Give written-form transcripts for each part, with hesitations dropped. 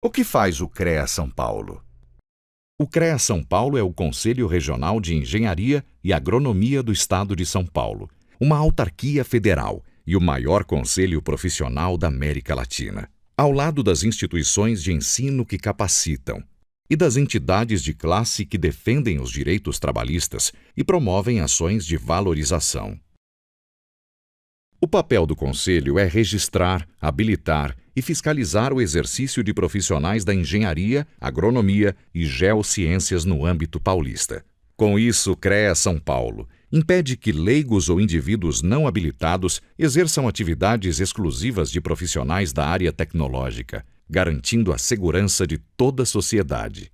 O que faz o CREA São Paulo? O CREA São Paulo é o Conselho Regional de Engenharia e Agronomia do Estado de São Paulo, uma autarquia federal e o maior conselho profissional da América Latina. Ao lado das instituições de ensino que capacitam e das entidades de classe que defendem os direitos trabalhistas e promovem ações de valorização. O papel do Conselho é registrar, habilitar e fiscalizar o exercício de profissionais da engenharia, agronomia e geociências no âmbito paulista. Com isso, o CREA São Paulo impede que leigos ou indivíduos não habilitados exerçam atividades exclusivas de profissionais da área tecnológica, garantindo a segurança de toda a sociedade.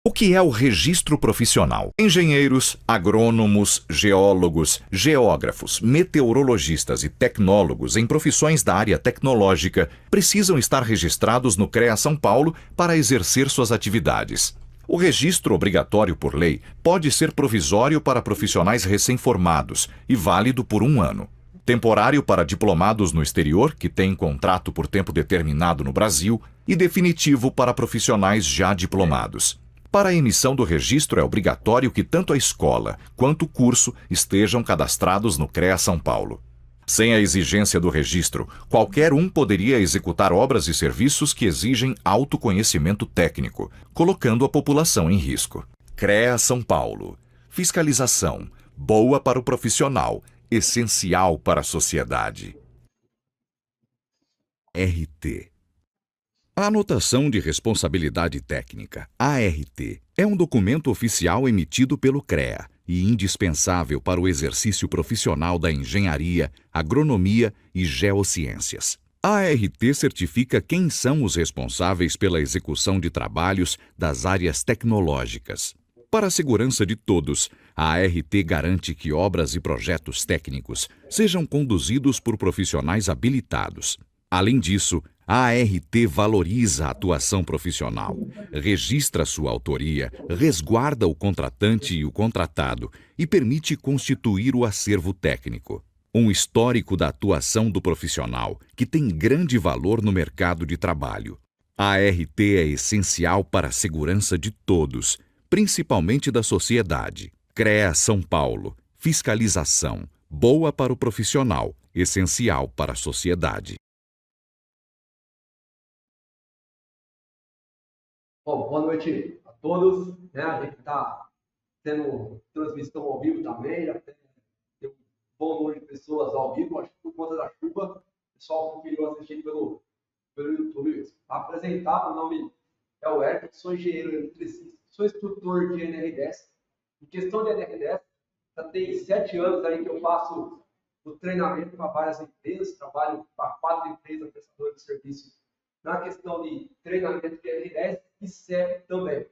O que é o registro profissional? Engenheiros, agrônomos, geólogos, geógrafos, meteorologistas e tecnólogos em profissões da área tecnológica precisam estar registrados no CREA São Paulo para exercer suas atividades. O registro obrigatório por lei pode ser provisório para profissionais recém-formados e válido por 1 ano. Temporário para diplomados no exterior que têm contrato por tempo determinado no Brasil e definitivo para profissionais já diplomados. Para a emissão do registro é obrigatório que tanto a escola quanto o curso estejam cadastrados no CREA São Paulo. Sem a exigência do registro, qualquer um poderia executar obras e serviços que exigem autoconhecimento técnico, colocando a população em risco. CREA São Paulo. Fiscalização. Boa para o profissional, essencial para a sociedade. RT. A Anotação de Responsabilidade Técnica, ART, é um documento oficial emitido pelo CREA e indispensável para o exercício profissional da engenharia, agronomia e geociências. A ART certifica quem são os responsáveis pela execução de trabalhos das áreas tecnológicas. Para a segurança de todos, a ART garante que obras e projetos técnicos sejam conduzidos por profissionais habilitados. Além disso, a ART valoriza a atuação profissional, registra sua autoria, resguarda o contratante e o contratado e permite constituir o acervo técnico. Um histórico da atuação do profissional, que tem grande valor no mercado de trabalho. A ART é essencial para a segurança de todos, principalmente da sociedade. CREA São Paulo. Fiscalização. Boa para o profissional, essencial para a sociedade. Bom, boa noite a todos. A gente está tendo transmissão ao vivo também, já tem um bom número de pessoas ao vivo, acho que por conta da chuva, o pessoal preferiu assistir pelo YouTube. Para apresentar, meu nome é o Eric, sou engenheiro eletricista, sou instrutor de NR10. Em questão de NR10, já tem 7 anos aí que eu faço o treinamento para várias empresas, trabalho para 4 empresas prestadoras de serviços na questão de treinamento de NR10 e CEP também.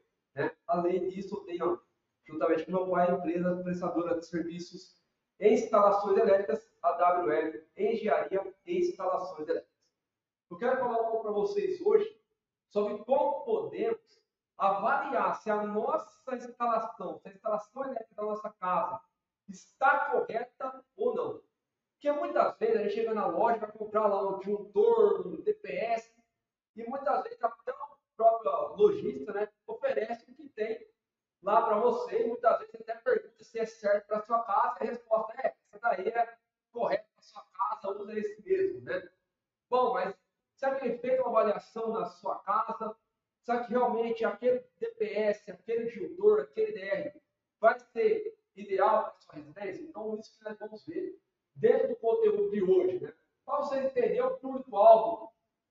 Além disso, eu tenho, juntamente com meu pai, a empresa prestadora de serviços em instalações elétricas, a WL Engenharia e Instalações Elétricas. Eu quero falar um pouco para vocês hoje sobre como podemos avaliar se a nossa instalação, se a instalação elétrica da nossa casa está correta ou não. Porque muitas vezes a gente chega na loja para comprar lá um disjuntor, um DPS, e muitas vezes até a própria lojista oferece o que tem lá para você. E muitas vezes você até pergunta se é certo para a sua casa e a resposta é: essa daí é correta para a sua casa, usa esse mesmo. Bom, mas será que ele fez uma avaliação na sua casa? Será que realmente aquele DPS, aquele disjuntor, aquele DR vai ser ideal para a sua residência? Então, isso que nós vamos ver dentro do conteúdo de hoje. Para você entender o público-alvo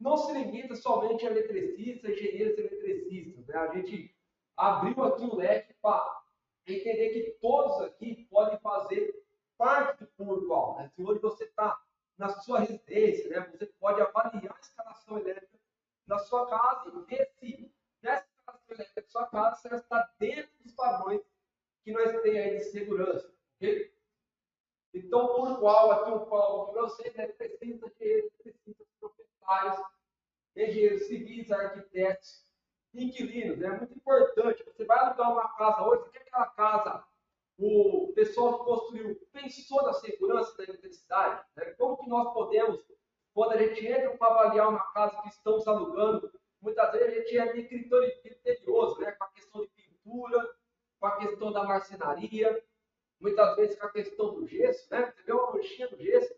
não se limita somente a eletricistas, engenheiros eletricistas, né? A gente abriu aqui o leque para entender que todos aqui podem fazer parte do público-alvo, né? Se hoje você está na sua residência, né? Você pode avaliar a instalação elétrica da sua casa e ver se nessa instalação elétrica da sua casa se ela está dentro dos padrões que nós temos aí de segurança, ok? Então, por qual aqui eu falo para vocês, né? Precisa de proprietários, engenheiros civis, arquitetos, inquilinos. É muito importante. Você vai alugar uma casa hoje, você quer aquela casa, o pessoal que construiu pensou na segurança da eletricidade, né? Como que nós podemos, quando a gente entra para avaliar uma casa que estamos alugando, muitas vezes a gente é meio criterioso, né? Com a questão de pintura, com a questão da marcenaria, muitas vezes com a questão do gesso, né? Você vê uma manchinha do gesso,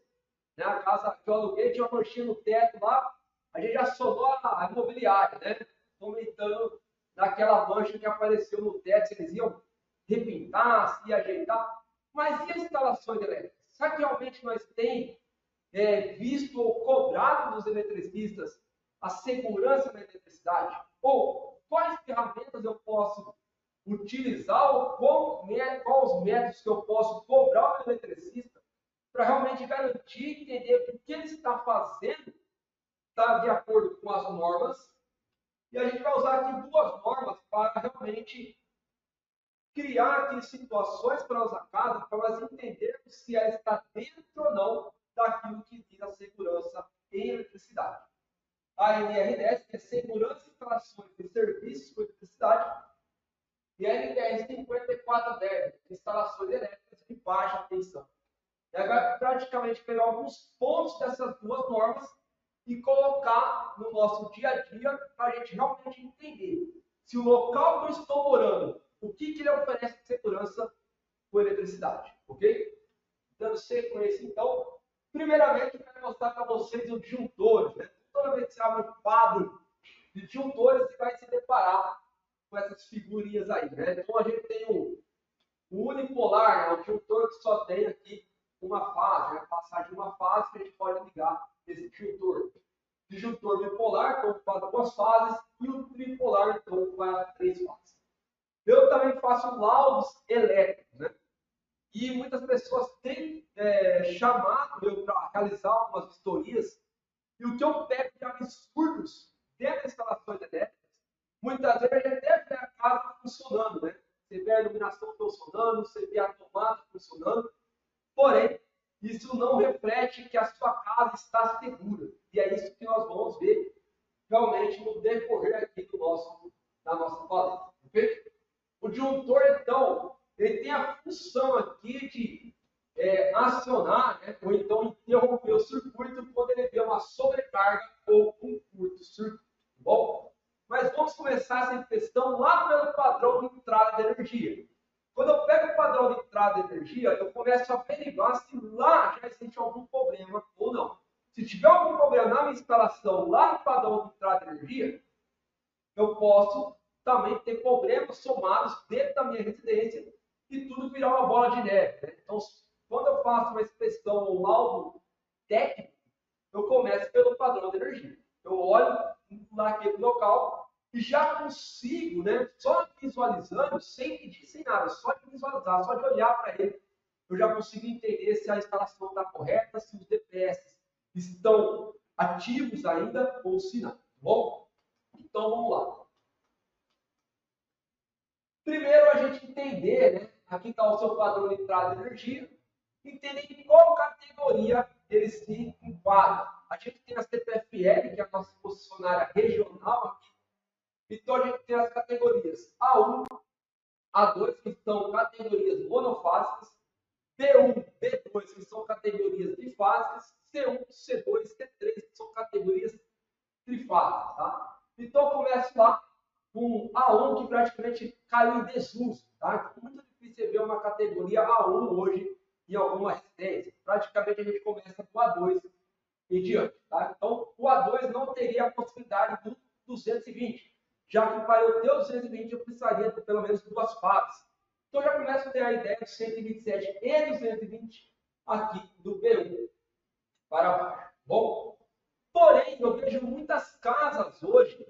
né? A casa que eu aluguei tinha uma manchinha no teto lá, a gente acionou a imobiliária, né? Comentando naquela mancha que apareceu no teto, eles iam repintar, se ajeitar. Mas e as instalações elétricas? Será que realmente nós temos visto ou cobrado dos eletricistas a segurança da eletricidade? Ou quais ferramentas eu posso utilizar ou quais os métodos que eu posso cobrar o eletricista para realmente garantir e entender que o que ele está fazendo está de acordo com as normas. E a gente vai usar aqui duas normas para realmente criar aqui situações para nossa casa, para nós entendermos se ela está dentro ou não daquilo que diz a segurança em eletricidade. A NR10, que é Segurança de Instalações e Serviços com Eletricidade, e a NR 5410, Instalações Elétricas de Baixa Tensão. Ela vai praticamente pegar alguns pontos dessas duas normas e colocar no nosso dia a dia para a gente realmente entender se o local que eu estou morando, o que ele oferece de segurança com eletricidade, ok? Dando sequência, então, primeiramente eu quero mostrar para vocês os disjuntores, né? Toda vez que você abre um quadro de disjuntores, você vai se deparar com essas figurinhas aí, né? Então a gente tem o unipolar, né? O disjuntor que só tem aqui uma fase, né? Passar de uma fase que a gente pode ligar esse disjuntor. Disjuntor bipolar, então faz duas fases, e o tripolar, então faz três fases. Eu também faço laudos elétricos, né? E muitas pessoas têm chamado eu para realizar algumas vistorias, e o que eu pego de absurdos dentro das instalações elétricas, muitas vezes a gente até vê a casa funcionando, né? Você vê a iluminação funcionando, você vê a tomada funcionando, porém, isso não reflete que a sua casa está segura. E é isso que nós vamos ver realmente no decorrer aqui da nossa palestra. Okay? O disjuntor, então, ele tem a função aqui de acionar, né, ou então interromper o circuito quando ele vê uma sobrecarga ou um curto-circuito. Bom, mas vamos começar essa questão lá pelo padrão de entrada de energia. Quando eu pego o padrão de entrada de energia, eu começo a averiguar se lá já existe algum problema ou não. Se tiver algum problema na minha instalação lá no padrão de entrada de energia, eu posso também ter problemas somados dentro da minha residência e tudo virar uma bola de neve, né? Então, quando eu faço uma inspeção ou laudo técnico, eu começo pelo padrão de energia. Eu olho naquele local e já consigo, né, só visualizando, sem pedir, sem nada, só de visualizar, só de olhar para ele, eu já consigo entender se a instalação está correta, se os DPS estão ativos ainda ou se não. Tá bom? Então, vamos lá. Primeiro, a gente entender, né, aqui está o seu padrão de entrada de energia, entender em qual categoria ele se enquadra. A gente tem a CPFL, que é a nossa concessionária regional aqui. Então, a gente tem as categorias A1, A2, que são categorias monofásicas, B1, B2, que são categorias trifásicas, C1, C2, C3, que são categorias trifásicas. Tá? Então, eu começo lá com A1, que praticamente caiu em desuso. Tá? É muito difícil ver uma categoria A1 hoje em alguma residência. Praticamente a gente começa com A2 e diante. Tá? Então, o A2 não teria a possibilidade do 220, já que para eu ter o 220 eu precisaria de pelo menos duas fases. Então, já começo a ter a ideia do 127 e 220 aqui do B1 para baixo. Bom, Porém, eu vejo muitas casas hoje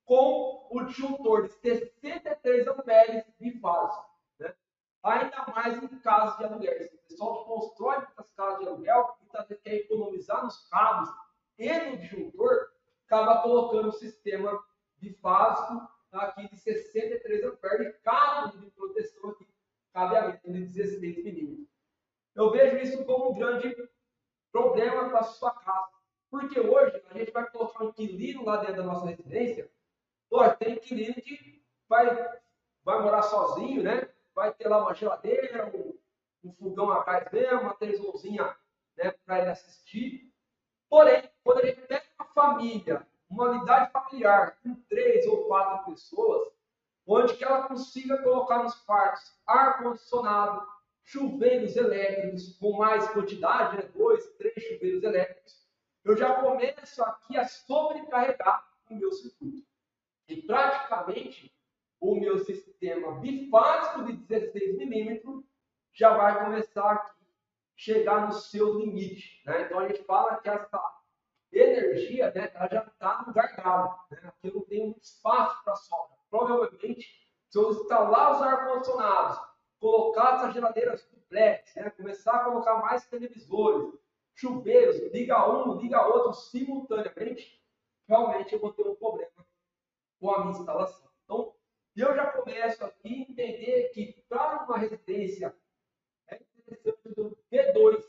com o disjuntor de 63 amperes bifásico, né? Ainda mais em casas de aluguel. O pessoal que constrói muitas casas de aluguel, muitas vezes quer economizar nos cabos e no disjuntor, acaba colocando o sistema bifásico aqui de 63 amperes e cabo de proteção aqui, cabeamento de 16 milímetros. Eu vejo isso como um grande problema para a sua casa. Porque hoje a gente vai colocar um inquilino lá dentro da nossa residência. Pô, tem inquilino que vai morar sozinho, né? Vai ter lá uma geladeira, um fogão a gás mesmo, uma televisãozinha, né, para ele assistir. Porém, quando a gente pega uma família, uma unidade familiar com 3 ou 4 pessoas, onde que ela consiga colocar nos quartos ar-condicionado, chuveiros elétricos com mais quantidade, né, 2, 3 chuveiros elétricos, eu já começo aqui a sobrecarregar o meu circuito. E praticamente o meu sistema bifásico de 16 milímetros já vai começar aqui chegar no seu limite, né? Então a gente fala que essa energia, né, ela já está no gargalo, né? Aqui eu não tenho muito espaço para sobra. Provavelmente, se eu instalar os ar-condicionados, colocar essas geladeiras duplex, né, começar a colocar mais televisores, chuveiros, liga um, liga outro simultaneamente, realmente eu vou ter um problema com a minha instalação. Então, eu já começo aqui a entender que para uma residência é interessante do V2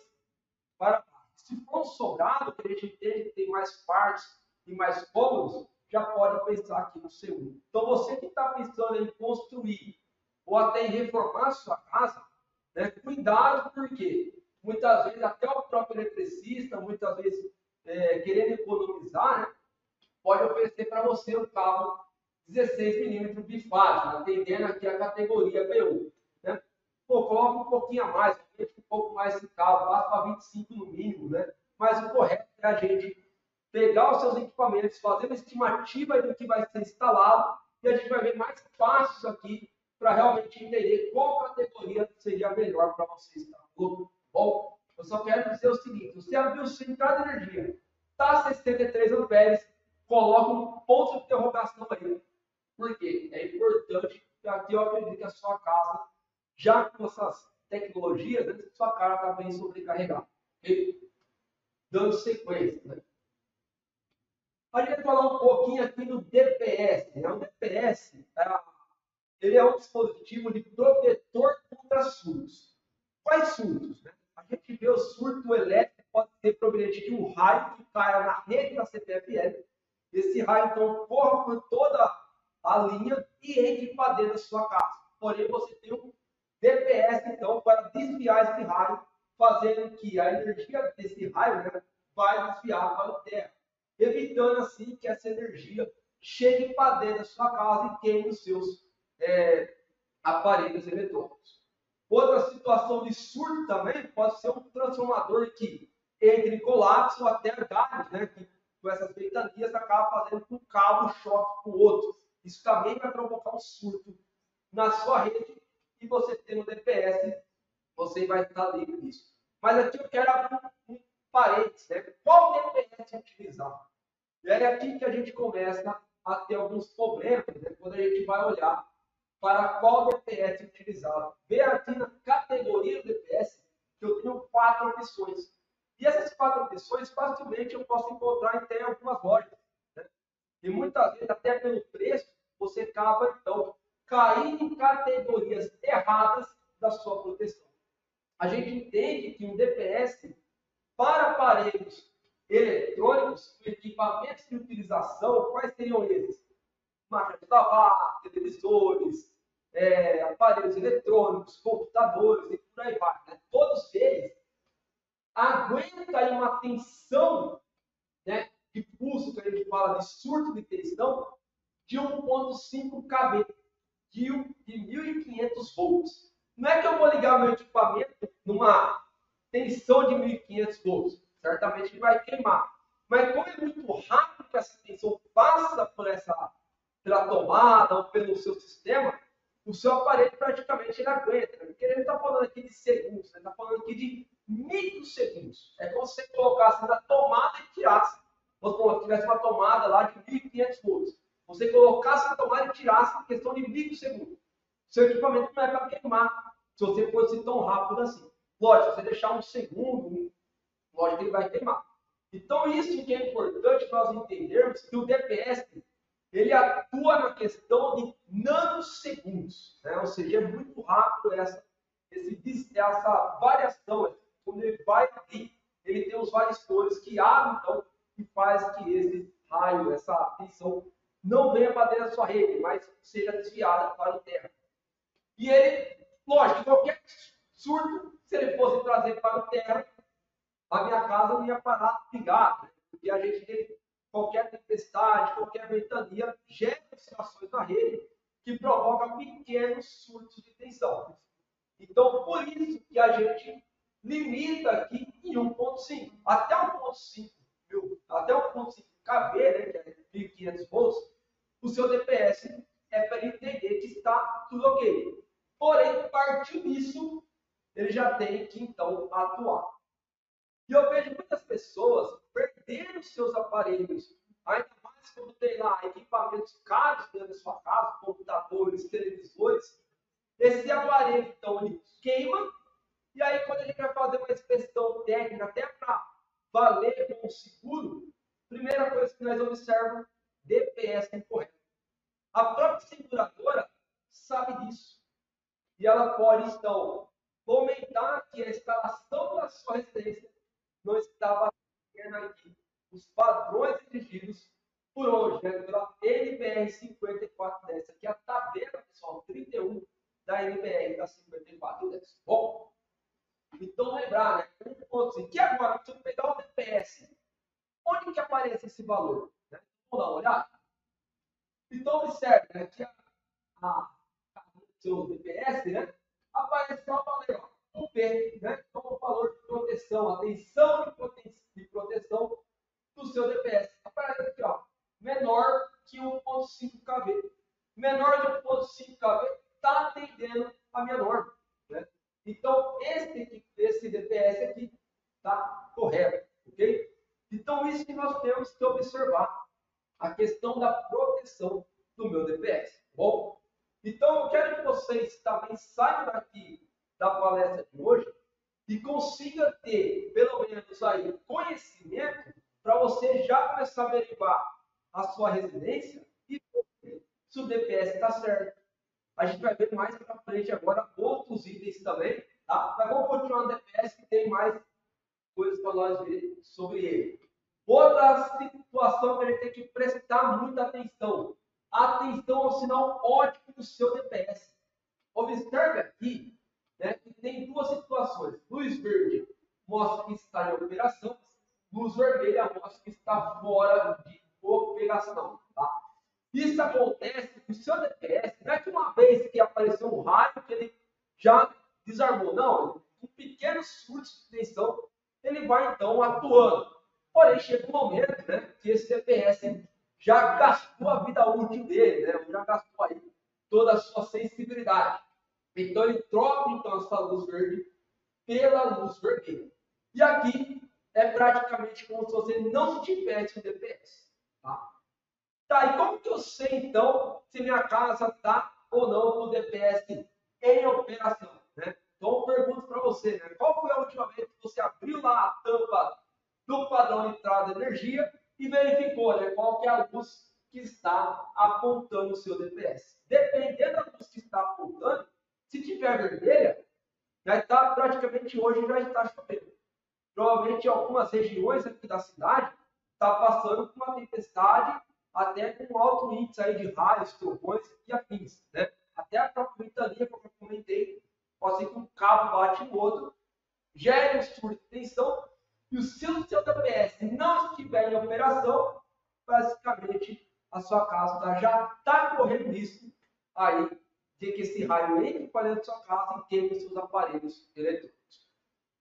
para baixo. Se for um sobrado, que a gente entende que tem mais partes e mais cômodos, já pode pensar aqui no C1. Então, você que está pensando em construir ou até em reformar a sua casa, né, cuidado, porque muitas vezes até o próprio eletricista, muitas vezes querendo economizar, né, pode oferecer para você um cabo 16 milímetros bifásico, atendendo aqui a categoria B1. Né? Pô, coloca um pouquinho a mais, um pouco mais esse cabo, passa para 25 no mínimo, né? Mas o correto é a gente pegar os seus equipamentos, fazer uma estimativa do que vai ser instalado e a gente vai ver mais passos aqui para realmente entender qual categoria seria melhor para você instalar. Bom, eu só quero dizer o seguinte, você abriu o seu entrada de energia, está 63 amperes, coloca um ponto de interrogação aí. Por quê? É importante, porque aqui eu acredito que a sua casa, já com essas tecnologias, né, sua casa está bem sobrecarregada. Okay? Dando sequência. Né? A gente vai falar um pouquinho aqui do DPS. Né? O DPS ele é um dispositivo de protetor contra surtos. Quais surtos? Né? A gente vê o surto elétrico pode ser proveniente de um raio que caia na rede da CPFL. Esse raio, então, corre por toda a linha e entre para dentro da sua casa. Porém, você tem um DPS, então, para desviar esse raio, fazendo que a energia desse raio, né, vai desviar para a terra, evitando assim que essa energia chegue para dentro da sua casa e queime os seus aparelhos eletrônicos. Outra situação de surto também pode ser um transformador que entre em colapso ou até galhos, né, que com essas ventanias acaba fazendo que um cabo choque com o outro. Isso também vai provocar um surto na sua rede e você tendo um DPS, você vai estar livre disso. Mas aqui eu quero abrir um parênteses, né? Qual DPS utilizar? E é aqui que a gente começa a ter alguns problemas, né? Quando a gente vai olhar para qual DPS utilizar. Vê aqui na categoria do DPS que eu tenho 4 opções. E essas 4 opções, facilmente eu posso encontrar até em algumas lojas. Né? E muitas vezes, até pelo preço, você acaba, então, caindo em categorias erradas da sua proteção. A gente entende que um DPS, para aparelhos eletrônicos, equipamentos de utilização, quais seriam esses? Máquinas de lavar, televisores, aparelhos eletrônicos, computadores e por aí vai. Né? Todos eles aguentam uma tensão, né, de pulso, que a gente fala de surto de tensão, de 1,5 kV, de 1.500 volts. Não é que eu vou ligar meu equipamento numa tensão de 1.500 volts. Certamente ele vai queimar. Mas como é muito rápido que essa tensão passa pela tomada ou pelo seu sistema, o seu aparelho praticamente ele aguenta. Porque ele não está falando aqui de segundos, ele está falando aqui de microsegundos. É como se você colocasse na tomada e tirasse. Vamos tivesse uma tomada lá de 1.500 volts, você colocasse a tomada e tirasse em questão de microsegundos. Seu equipamento não é para queimar, se você fosse tão rápido assim. Lógico, se você deixar um segundo, lógico que ele vai queimar. Então, isso que é importante nós entendermos, que o DPS, ele atua na questão de nanosegundos, né? Ou seja, é muito rápido essa variação. Quando ele vai ali, ele tem os varistores que abrem, então, e faz que esse raio, essa tensão, não venha para dentro da sua rede, mas seja desviada para o terra. E ele, lógico, qualquer surto, se ele fosse trazer para o terra, a minha casa não ia parar de ligar, né? Porque a gente tem qualquer tempestade, qualquer ventania, gera oscilações na rede que provocam pequenos surtos de tensão. Então, por isso que a gente limita aqui em 1.5. Até 1.5, até 1.5 kV, né, que é 1.500 volts, o seu DPS é para ele entender que está tudo ok. Porém, a partir disso, ele já tem que, então, atuar. E eu vejo muitas pessoas perdendo seus aparelhos, ainda mais quando tem lá equipamentos caros dentro da sua casa, computadores, televisores. Esse aparelho, então, ele queima, e aí quando a gente vai fazer uma inspeção técnica, até para valer com o seguro, primeira coisa que nós observamos, DPS incorreto. A própria seguradora sabe disso. E ela pode, então, comentar que a instalação da sua residência não estava atendendo aqui os padrões exigidos por hoje, né, pela NBR 5410. Aqui é a tabela, pessoal, 31 da NBR da 5410. Bom, então lembrar, né, 1.5. Que agora, se eu pegar o DPS, onde que aparece esse valor? Né? Vamos dar uma olhada? Então, observe, né, que seu DPS, né, aparece só o valor, o P, né, como o valor de proteção, a tensão de proteção do seu DPS. Aparece aqui, ó, menor que 1.5 kV. Menor de 1.5 kV está atendendo a minha norma, né? Então, esse DPS aqui está correto, ok? Então, isso que nós temos que observar, a questão da proteção do meu DPS. Bom, então eu quero que vocês também saiam daqui da palestra de hoje e consigam ter, pelo menos aí, conhecimento para você já começar a averiguar a sua residência e se o DPS está certo. A gente vai ver mais para frente agora outros itens também, tá? Mas vamos continuar no DPS que tem mais coisas para nós ver sobre ele. Outra situação que a gente tem que prestar muita atenção. Atenção ao sinal ótico do seu DPS. Observe aqui, né, que tem duas situações. Luz verde mostra que está em operação. Luz vermelha mostra que está fora de operação. Tá? Isso acontece com o seu DPS. Não é que uma vez que apareceu um raio que ele já desarmou. Não, com pequenos surtos de tensão, ele vai então atuando. Porém, chega um momento, né, que esse DPS já gastou a vida útil dele, né, já gastou aí toda a sua sensibilidade. Então, ele troca então essa luz verde pela luz vermelha. E aqui é praticamente como se você não tivesse um DPS. Tá, e como que eu sei, então, se minha casa está ou não com o DPS em operação? Né? Então, eu pergunto para você, né? Qual foi a última vez que você abriu lá a tampa do padrão de entrada de energia e verificou, né, qual que é a luz que está apontando o seu DPS? Dependendo da luz que está apontando, se tiver vermelha, já está praticamente hoje já está chovendo. Provavelmente em algumas regiões aqui da cidade está passando por uma tempestade até com alto índice aí de raios, trovões e afins, né? Até a própria ventania, como eu comentei, pode ser que um cabo bate no outro, gere um surto de tensão, e se o seu DPS não estiver em operação, basicamente a sua casa já está correndo risco aí de que esse raio entre para dentro da sua casa e queime seus aparelhos eletrônicos.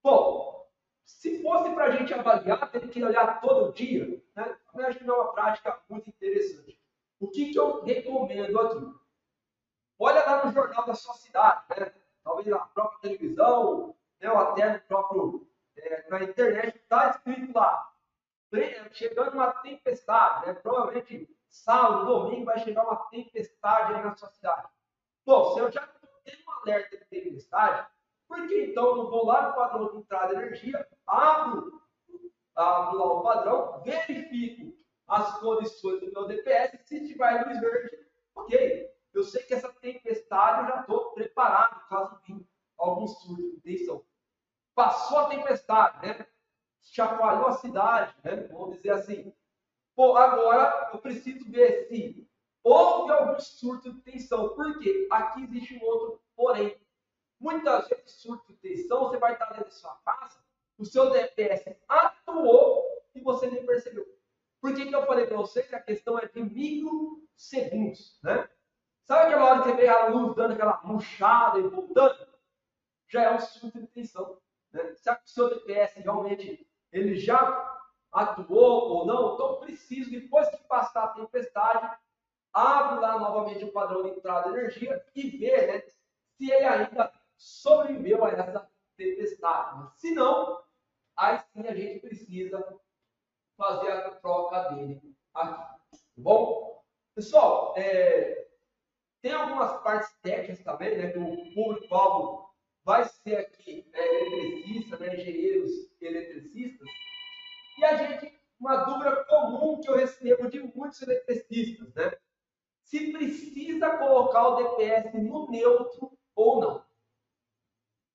Bom, se fosse para a gente avaliar, teria que olhar todo dia, né? Eu acho que não é uma prática muito interessante. O que eu recomendo aqui? Olha lá no jornal da sua cidade, né? Talvez na própria televisão, né? Ou até no próprio, na internet, está escrito lá: chegando uma tempestade, né? Provavelmente sábado, domingo vai chegar uma tempestade aí na sua cidade. Bom, se eu já tenho um alerta de tempestade, por que então eu não vou lá no padrão de entrada de energia, abro lá o padrão, verifico as condições do meu DPS, se tiver luz verde, ok. Eu sei que essa tempestade eu já estou preparado, caso vir algum surto de tensão. Passou a tempestade, né? Chacoalhou a cidade, né? Vamos dizer assim. Pô, agora eu preciso ver se houve algum surto de tensão. Por quê? Aqui existe um outro porém. Muitas vezes, surto de tensão, você vai estar dentro da sua casa, o seu DPS atuou e você nem percebeu. Por que eu falei para vocês que a questão é de microsegundos, né? Sabe aquela hora que você vê a luz dando aquela murchada e voltando? Já é um surto de tensão. Né? Se o seu DPS realmente ele já atuou ou não, então preciso, depois que passar a tempestade, abre lá novamente o padrão de entrada de energia e vê, né, se ele ainda sobreviveu a essa tempestade. Se não, aí sim a gente precisa fazer a troca dele aqui. Bom, pessoal, tem algumas partes técnicas também, né, que o público-alvo vai ser aqui eletricista, né, engenheiros eletricistas, e a gente, uma dúvida comum que eu recebo de muitos eletricistas, né, se precisa colocar o DPS no neutro ou não.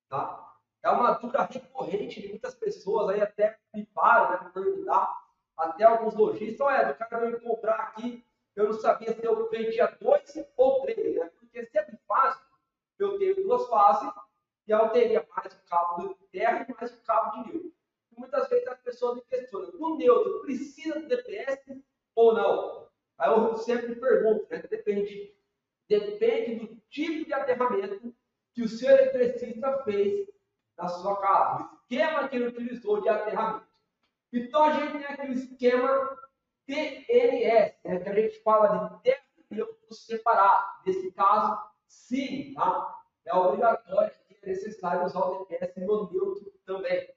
Tá? É uma dúvida recorrente de muitas pessoas, aí até me param, né, para perguntar, até alguns lojistas, olha, o cara veio comprar aqui, eu não sabia se eu vendia 2 ou 3, né? Porque se é bifásico, eu tenho 2 fases, e eu teria mais o cabo de terra e mais o cabo de neutro. E muitas vezes as pessoas me questionam, no neutro precisa do DPS ou não? Aí eu sempre pergunto, né? Depende do tipo de aterramento que o seu eletricista fez na sua casa, o esquema que ele utilizou de aterramento. Então a gente tem aqui o esquema TNS, né, que a gente fala de terra e neutro separado. Nesse caso, sim, tá? É obrigatório e é necessário usar o DPS no neutro também.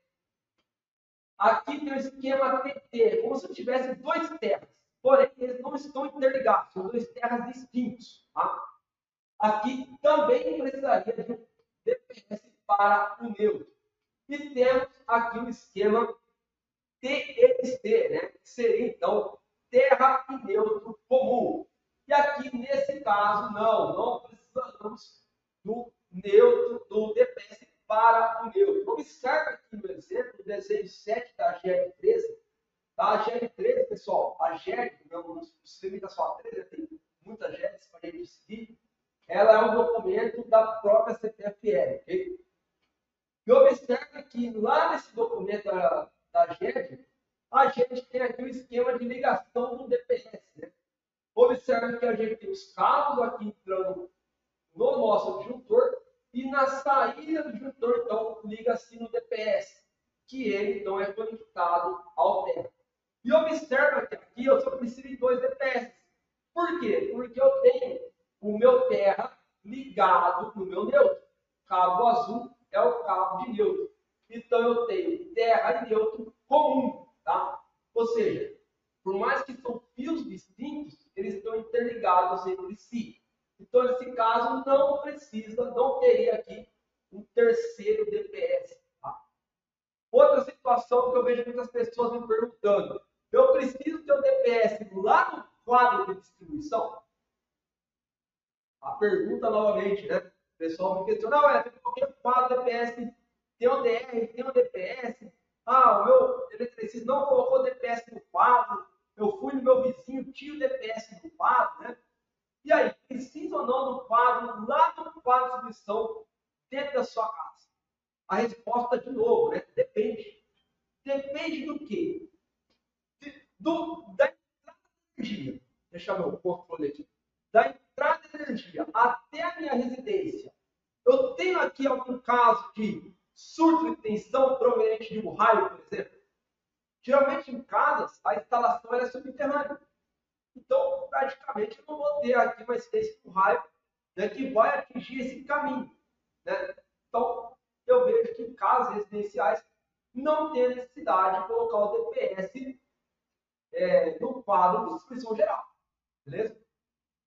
Aqui tem o esquema TT, como se eu tivesse 2 terras, porém eles não estão interligados, são 2 terras distintos. Tá? Aqui também precisaria de um DPS para o neutro. E temos aqui o esquema TNC, né? Que seria então terra e neutro comum. E aqui nesse caso não precisamos do neutro, do DPS para o neutro. Observe aqui no exemplo, o desenho 7 da GL13. Tá? A GL13, pessoal, a GL, no sistema da sua 13, tem muitas GLs para a gente seguir. Ela é um documento da própria CPFL, ok? E observe que lá nesse documento da GED, a gente tem aqui o esquema de ligação do DPS. Né? Observe que a gente tem os cabos aqui entrando no nosso disjuntor e na saída do disjuntor, então, liga-se no DPS, que ele, então, é conectado ao terra. E observe que aqui eu só preciso de 2 DPS. Por quê? Porque eu tenho o meu terra ligado no meu neutro. Cabo azul é o cabo de neutro. Então eu tenho terra e neutro comum, tá? Ou seja, por mais que são fios distintos, eles estão interligados entre si. Então nesse caso não teria aqui um terceiro DPS. Tá? Outra situação que eu vejo muitas pessoas me perguntando: eu preciso ter o DPS lá no quadro de distribuição? A pergunta novamente, né? O pessoal me questiona, ué, tem qualquer quadro DPS, tem o DR, tem o DPS. Ah, o meu eletricista não colocou DPS no quadro, eu fui no meu vizinho, tinha o DPS no quadro, né? E aí, precisa ou não do quadro, lá no quadro de distribuição, dentro da sua casa? A resposta, de novo, né? Depende. Depende do quê? Da entrada de energia. Deixa meu controle aqui. Da entrada de energia até a minha residência. Eu tenho aqui algum caso de surto de tensão proveniente de um raio, por exemplo. Geralmente em casas, a instalação é subterrânea. Então, praticamente, eu não vou ter aqui uma incidência do raio, né, que vai atingir esse caminho. Né? Então, eu vejo que em casas residenciais não tem necessidade de colocar o DPS no quadro de distribuição geral. Beleza?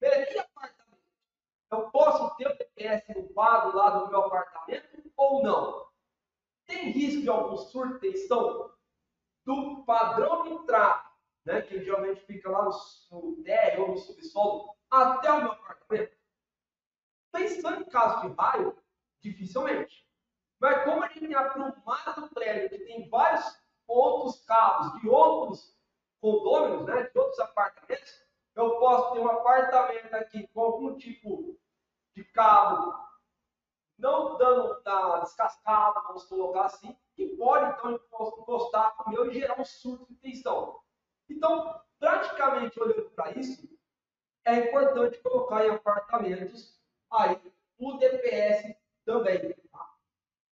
E apartamento? Eu posso ter o DPS no quadro lá do meu apartamento ou não? Tem risco de algum surto de tensão do padrão de entrada, né, que geralmente fica lá no térreo ou no subsolo, até o meu apartamento? Pensando em caso de raio, dificilmente. Mas como a gente tem a plumada do prédio, que tem vários outros cabos de outros condôminos, né, de outros apartamentos, eu posso ter um apartamento aqui com algum tipo de cabo não dando descascada, vamos colocar assim, que pode então encostar no meu e gerar um surto de tensão. Então, praticamente olhando para isso, é importante colocar em apartamentos aí o DPS também. Tá?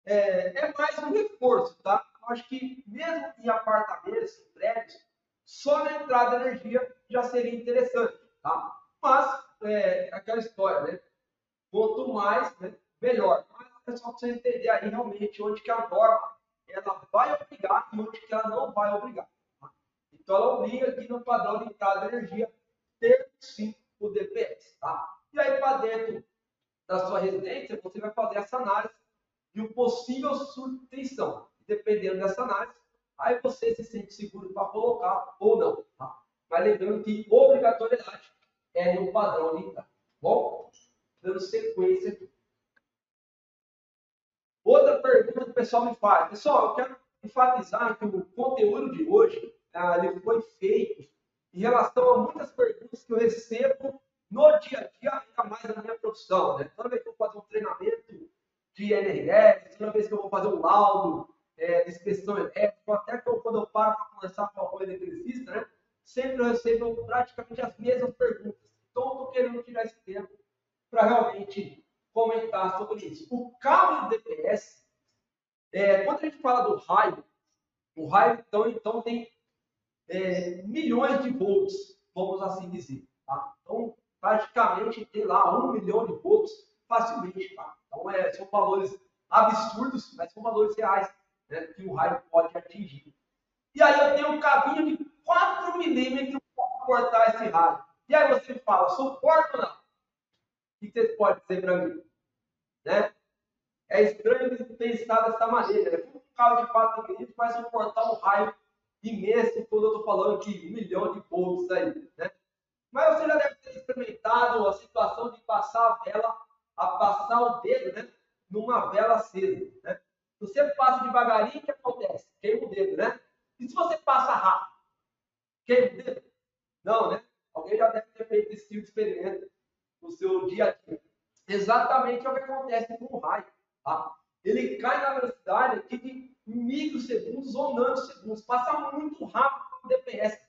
É mais um reforço, tá? Eu acho que mesmo em apartamentos, em prédios, só na entrada de energia já seria interessante, tá? Mas aquela história, né? Quanto mais, né, melhor. Mas é só para você entender aí realmente onde que a norma ela vai obrigar e onde que ela não vai obrigar. Tá? Então ela obriga aqui no padrão de entrada de energia ter sim o DPS. Tá? E aí para dentro da sua residência você vai fazer essa análise de um possível surto de tensão. Dependendo dessa análise, aí você se sente seguro para colocar ou não. Tá? Mas lembrando que obrigatoriedade é no padrão de entrada. Bom? Dando sequência aqui. Outra pergunta que o pessoal me faz. Pessoal, eu quero enfatizar que o conteúdo de hoje ele foi feito em relação a muitas perguntas que eu recebo no dia a dia, ainda mais na minha profissão. Né? Toda vez que eu vou fazer um treinamento de NRS, toda vez que eu vou fazer um laudo de inspeção elétrica, até que quando eu paro para conversar com algum eletricista, né? Sempre eu recebo praticamente as mesmas perguntas. Então, eu estou querendo tirar esse tempo para realmente comentar sobre isso. O cabo de DPS, quando a gente fala do raio, o raio então tem milhões de volts, vamos assim dizer. Tá? Então, praticamente tem lá 1 milhão de volts facilmente. Tá? Então, são valores absurdos, mas são valores reais, né, que o raio pode atingir. E aí eu tenho um cabinho de 4 milímetros para cortar esse raio. E aí você me fala, suporta ou não? O que vocês podem dizer para mim? Né? É estranho pensar dessa maneira. Né? Um carro de 4 milímetros vai suportar um raio imenso, quando eu estou falando de 1 milhão de volts aí. Né? Mas você já deve ter experimentado a situação de passar a vela, passar o dedo, né, numa vela acesa. Né? Se você passa devagarinho, o que acontece? Queima o dedo, né? E se você passa rápido? Queima o dedo? Não, né? Alguém já deve ter feito esse tipo de experimento no seu dia a dia. Exatamente é o que acontece com o raio. Tá? Ele cai na velocidade aqui de microsegundos ou nanosegundos. Passa muito rápido no DPS.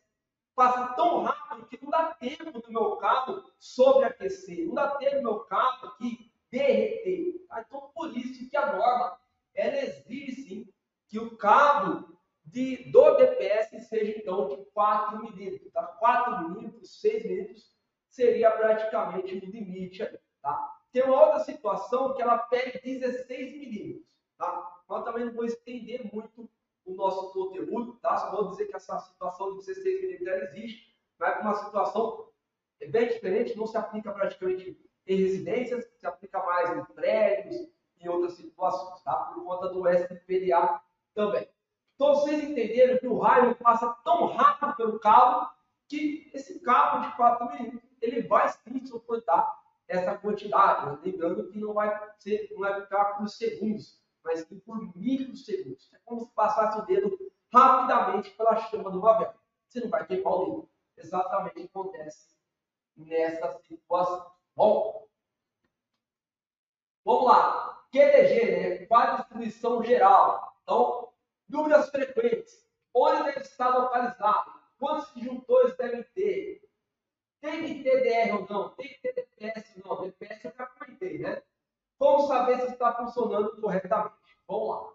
Passa tão rápido que não dá tempo do meu cabo sobreaquecer. Não dá tempo do meu cabo aqui derreter. Tá? Então, por isso que a norma ela exige sim que o cabo do DPS seja então de 4 milímetros. Tá? 4 milímetros, 6 milímetros seria praticamente o limite aí. Tá? Tem uma outra situação que ela pede 16 milímetros. Tá? Mas também não vou estender muito o nosso conteúdo, tá? Só vou dizer que essa situação de 16 milímetros existe, mas é uma situação bem diferente, não se aplica praticamente em residências, se aplica mais em prédios e outras situações, tá? Por conta do SPDA também. Então, vocês entenderam que o raio passa tão rápido pelo cabo que esse cabo de 4 milímetros ele vai sim suportar essa quantidade. Lembrando que não vai ficar por segundos, mas sim por microsegundos. É como se passasse o dedo rapidamente pela chama de uma vela. Você não vai queimar o dedo. Exatamente o que acontece nessa situação. Bom, vamos lá. QDG, né? Quadro de distribuição geral. Então, dúvidas frequentes. Onde deve estar localizado? Quantos disjuntores devem ter? Tem que ter DR ou não? Tem que ter DPS ou não? DPS eu já comentei, né? Como saber se está funcionando corretamente? Vamos lá.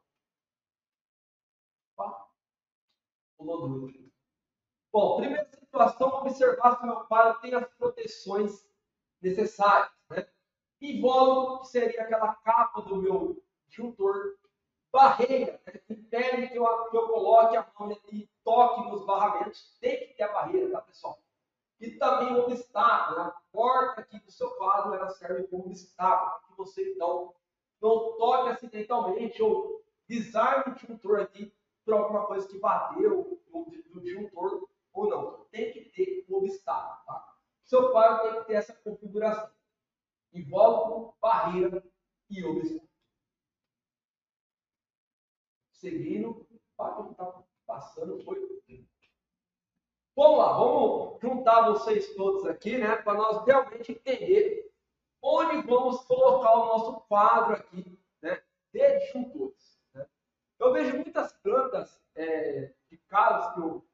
Opa. Pulou dúvida. Bom, primeira situação, observar se o meu quadro tem as proteções necessárias. Né? Invólucro, que seria aquela capa do meu disjuntor. barreira, né, que impede que eu coloque a mão e toque nos barramentos. Tem que ter a barreira, tá, pessoal? E também o obstáculo, né? A porta aqui do seu quadro, ela serve como obstáculo, para que você, então, não toque acidentalmente ou desarme o disjuntor aqui por alguma coisa que bateu no disjuntor ou não. Então, tem que ter um obstáculo, tá? O seu quadro tem que ter essa configuração. Invólucro, barreira e obstáculo. Seguindo, o que está passando foi. Vamos lá, vamos juntar vocês todos aqui, né, para nós realmente entender onde vamos colocar o nosso quadro aqui, né, de disjuntores. Né? Eu vejo muitas plantas de casas que eu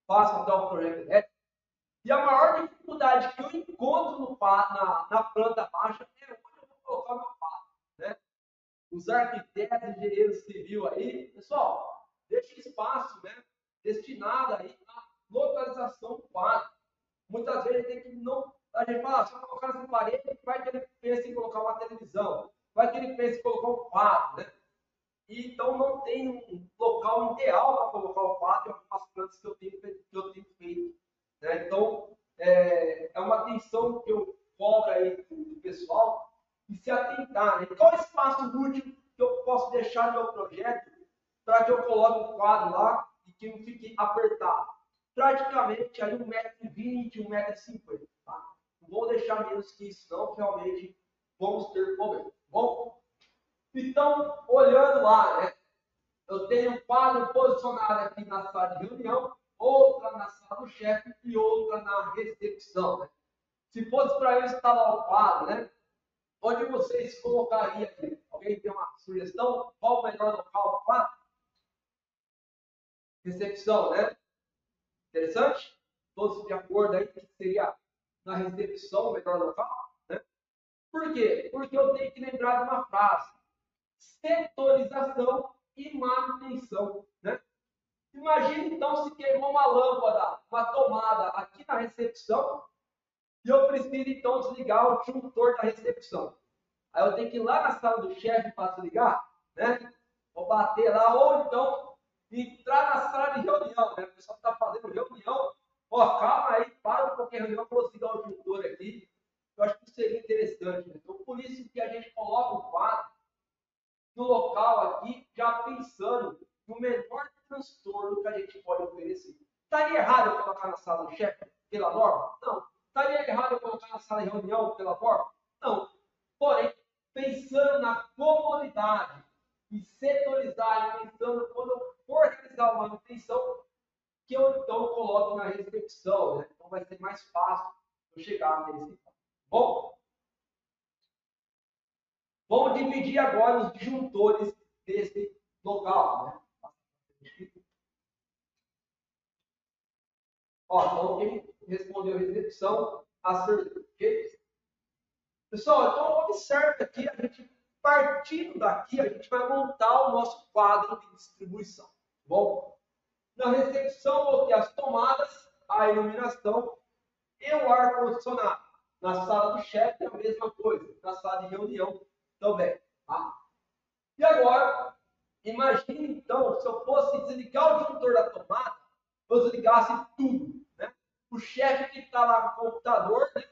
faço até o projeto elétrico, e a maior dificuldade que eu encontro na planta baixa é onde eu vou colocar o meu quadro. Né? Os arquitetos, engenheiros civis aí, pessoal, deixa espaço, né, destinado aí a localização do quadro. Muitas vezes tem que não. A gente fala, se eu colocar nessa parede, vai que ele pensa em colocar uma televisão, vai que ele pensa em colocar um quadro, né? E, então não tem um local ideal para colocar o quadro em algumas plantas que eu tenho feito. Né? Então, é uma atenção que eu cobro aí do pessoal e se atentar. Né? Qual espaço útil que eu posso deixar no meu projeto para que eu coloque o quadro lá e que não fique apertado? Praticamente aí 1,20 m, 1,50 m. Tá? Não vou deixar menos que isso, não, realmente vamos ter problema. Bom, então, olhando lá, né, eu tenho um quadro posicionado aqui na sala de reunião, outra na sala do chefe e outra na recepção. Né? Se fosse para eu instalar o quadro, né, onde vocês colocariam aqui? Alguém tem uma sugestão? Qual o melhor local do quadro? Recepção, né? Interessante? Todos de acordo aí que seria na recepção o melhor local? Né? Por quê? Porque eu tenho que lembrar de uma frase: setorização e manutenção. Né? Imagine então se queimou uma lâmpada, uma tomada aqui na recepção e eu preciso então desligar o disjuntor da recepção. Aí eu tenho que ir lá na sala do chefe para desligar, né? Vou bater lá, ou então entrar na sala de reunião, né? O pessoal está fazendo reunião. Ó, calma aí, para um pouquinho a reunião, vou desligar o disjuntor aqui. Eu acho que seria interessante. Né? Então, por isso que a gente coloca o quadro no local aqui, já pensando no menor transtorno que a gente pode oferecer. Estaria errado eu colocar na sala do chefe pela norma? Não. Estaria errado eu colocar na sala de reunião pela norma? Não. Porém, pensando na comodidade e setorizar, e pensando quando eu for realizar uma manutenção, que eu então coloque na recepção, né? Então vai ser mais fácil eu chegar nesse ponto. Bom, vamos dividir agora os disjuntores desse local. Né? Ó, então quem respondeu a recepção, acertou. Pessoal, então observe aqui, a gente partindo daqui, a gente vai montar o nosso quadro de distribuição. Bom, na recepção vou ter as tomadas, a iluminação e o ar-condicionado. Na sala do chefe é a mesma coisa, na sala de reunião também. Tá? E agora, imagine então, se eu fosse desligar o disjuntor da tomada, eu desligasse tudo. Né? O chefe que está lá com o computador, né,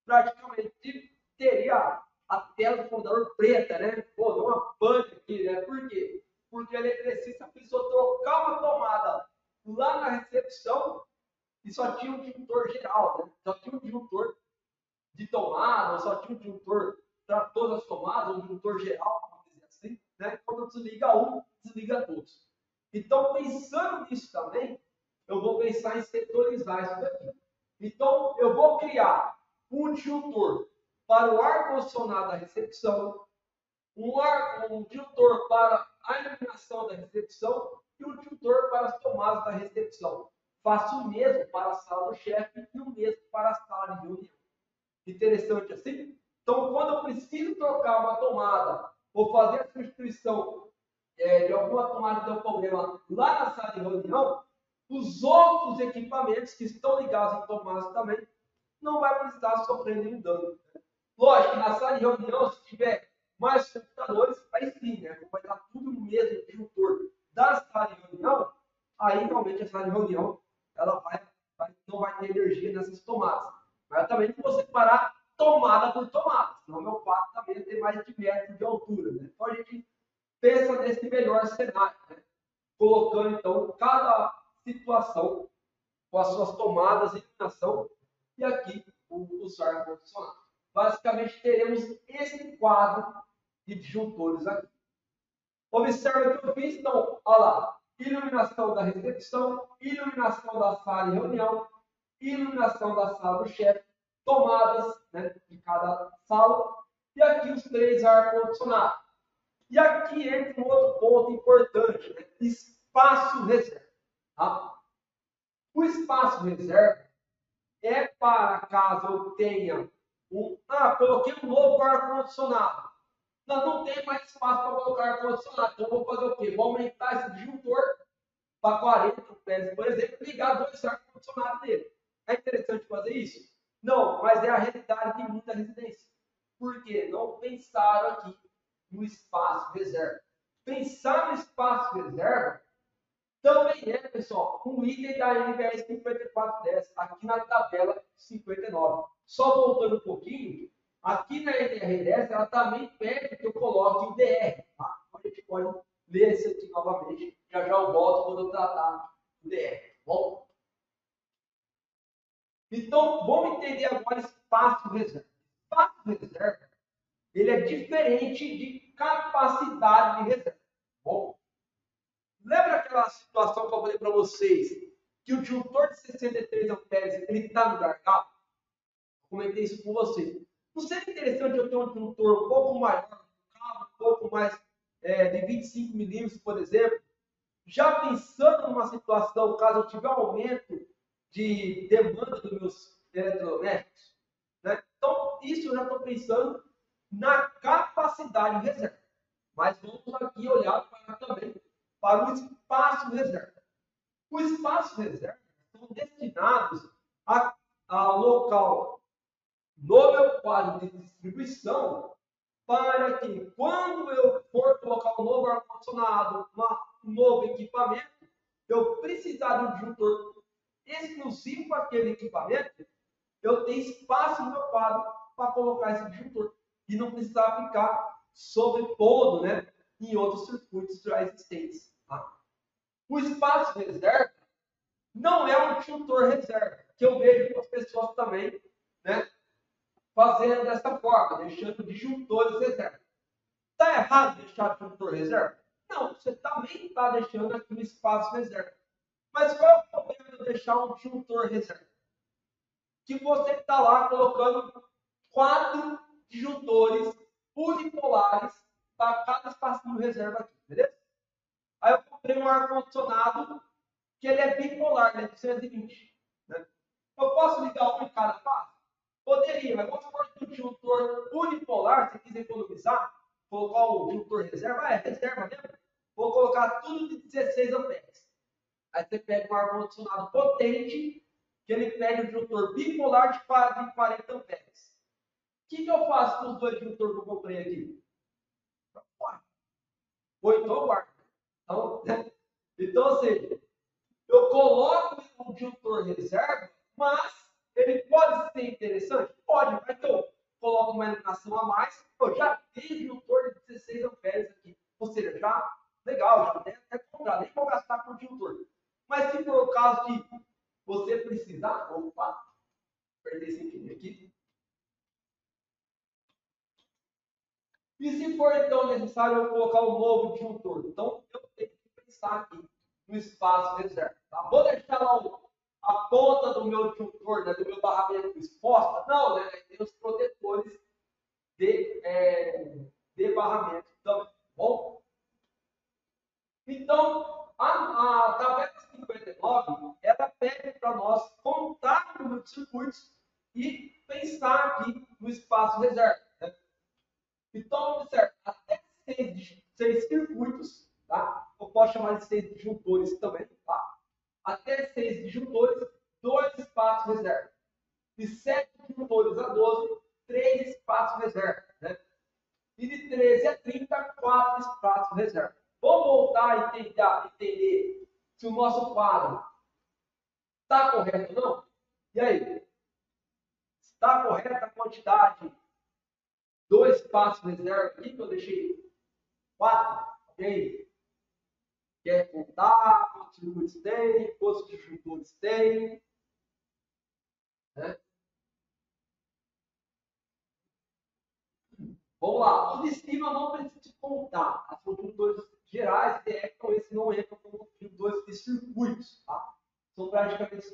praticamente teria a tela do computador preta, né? Pô, deu uma pane aqui, né? Por quê? Porque o eletricista precisou trocar uma tomada lá na recepção e só tinha um disjuntor geral, né? Só tinha um disjuntor de tomada, só tinha um disjuntor para todas as tomadas, um disjuntor geral, vamos dizer assim, né? Quando desliga um, desliga todos. Então, pensando nisso também, eu vou pensar em setorizar isso daqui. Então, eu vou criar um disjuntor para o ar-condicionado da recepção, um disjuntor para a iluminação da recepção e um disjuntor para as tomadas da recepção. Faço o mesmo para a sala do chefe e o mesmo para a sala de reunião. Interessante assim? Então, quando eu preciso trocar uma tomada ou fazer a substituição de alguma tomada que tem um problema lá na sala de reunião, os outros equipamentos que estão ligados em tomadas também não vai precisar sofrer nenhum dano. Lógico que na sala de reunião, se tiver Mas os computadores, aí sim, né? Vai estar tudo no mesmo disjuntor da sala de reunião, aí realmente a sala de reunião ela não vai ter energia nessas tomadas. Mas também não vou separar tomada por tomada, senão meu quarto também tem mais de metro de altura. Né? Então a gente pensa nesse melhor cenário, né? Colocando então cada situação com as suas tomadas de iluminação e aqui os ar-condicionado. Basicamente teremos esse quadro de disjuntores aqui. Observe o que eu fiz, então, olha lá, iluminação da recepção, iluminação da sala de reunião, iluminação da sala do chefe, tomadas, né, de cada sala, e aqui os 3 ar-condicionados. E aqui entra um outro ponto importante, né, espaço reserva. Tá? O espaço reserva é para caso eu tenha coloquei um novo ar-condicionado. Não tem mais espaço para colocar ar-condicionado. Então, eu vou fazer o quê? Vou aumentar esse disjuntor para 40 amperes, por exemplo, e ligar 2 ar-condicionados nele. É interessante fazer isso? Não, mas é a realidade de muita residência. Por quê? Não pensaram aqui no espaço reserva. Pensar no espaço reserva também é, pessoal, um item da NBR 5410, aqui na tabela 59. Só voltando um pouquinho, aqui na NR10, ela também pede que eu coloque o DR. Tá? A gente pode ler esse aqui novamente. Já já eu volto quando eu tratar o DR. Bom? Então, vamos entender agora espaço reserva. Espaço reserva, ele é diferente de capacidade de reserva. Bom? Lembra aquela situação que eu falei para vocês, que o disjuntor de 63 amperes ele está no gargalo? Comentei isso com vocês. Não seria interessante eu ter um disjuntor um pouco maior, um pouco mais de 25 milímetros, por exemplo? Já pensando numa situação, caso eu tiver um aumento de demanda dos meus eletrodomésticos, né? Então, isso eu já estou pensando na capacidade de reserva. Mas vamos aqui olhar também para o espaço reserva. O espaço reserva são destinados a local no meu quadro de distribuição para que, quando eu for colocar um novo ar-condicionado, um novo equipamento, eu precisar de um disjuntor exclusivo para aquele equipamento, eu tenho espaço no meu quadro para colocar esse disjuntor e não precisar ficar sobrepondo, né, em outros circuitos já existentes. Tá? O espaço reserva não é um disjuntor reserva, que eu vejo as pessoas também, né, fazendo dessa forma, deixando disjuntores reserva. Está errado deixar disjuntor reserva? Não, você também está deixando aqui um espaço reserva. Mas qual é o problema de deixar um disjuntor reserva? Que você está lá colocando 4 disjuntores unipolares para cada espacinho reserva aqui, beleza? Aí eu comprei um ar-condicionado que ele é bipolar, né, 220. Né? Eu posso ligar um em cada face? Poderia, mas vamos supor que o disjuntor unipolar, se quiser economizar, colocar o disjuntor reserva, reserva mesmo, vou colocar tudo de 16 amperes. Aí você pega um ar-condicionado potente, que ele pega o disjuntor bipolar de 40 amperes. O que eu faço com os 2 disjuntores que eu comprei aqui? Ou então eu guardo. Então, ou seja, eu coloco um disjuntor reserva, mas ele pode ser interessante? Pode, mas eu coloco uma iluminação a mais, eu já tenho disjuntor de 16 amperes aqui. Ou seja, já legal, já tem até comprar, nem vou gastar com o disjuntor. Mas se for o caso de você precisar, opa, perder esse aqui aqui. E se for então necessário eu colocar um novo disjuntor? Então eu tenho que pensar aqui no espaço reserva. Tá? Vou deixar lá a ponta do meu disjuntor, né, do meu barramento exposta? Não, né? Tem os protetores de barramento também. Bom? Então, a tabela 59, ela pede para nós contar o número de circuitos e pensar aqui no espaço reserva. Né? Então, observe, até 6 circuitos, tá? Eu posso chamar de 6 disjuntores também, tá? Até 6 disjuntores, 2 espaços reserva. De 7 disjuntores a 12, 3 espaços reserva, né? E de 13 a 30, 4 espaços reserva. Vamos voltar e tentar entender se o nosso quadro está correto ou não? E aí? Está correta a quantidade do espaço reserva aqui, que eu deixei 4, ok? Quer contar quantos circuitos tem, quantos disjuntores tem, né? Vamos lá, os de cima eu não preciso contar. As condutores gerais, então esse não entra como condutores de circuitos, tá? São praticamente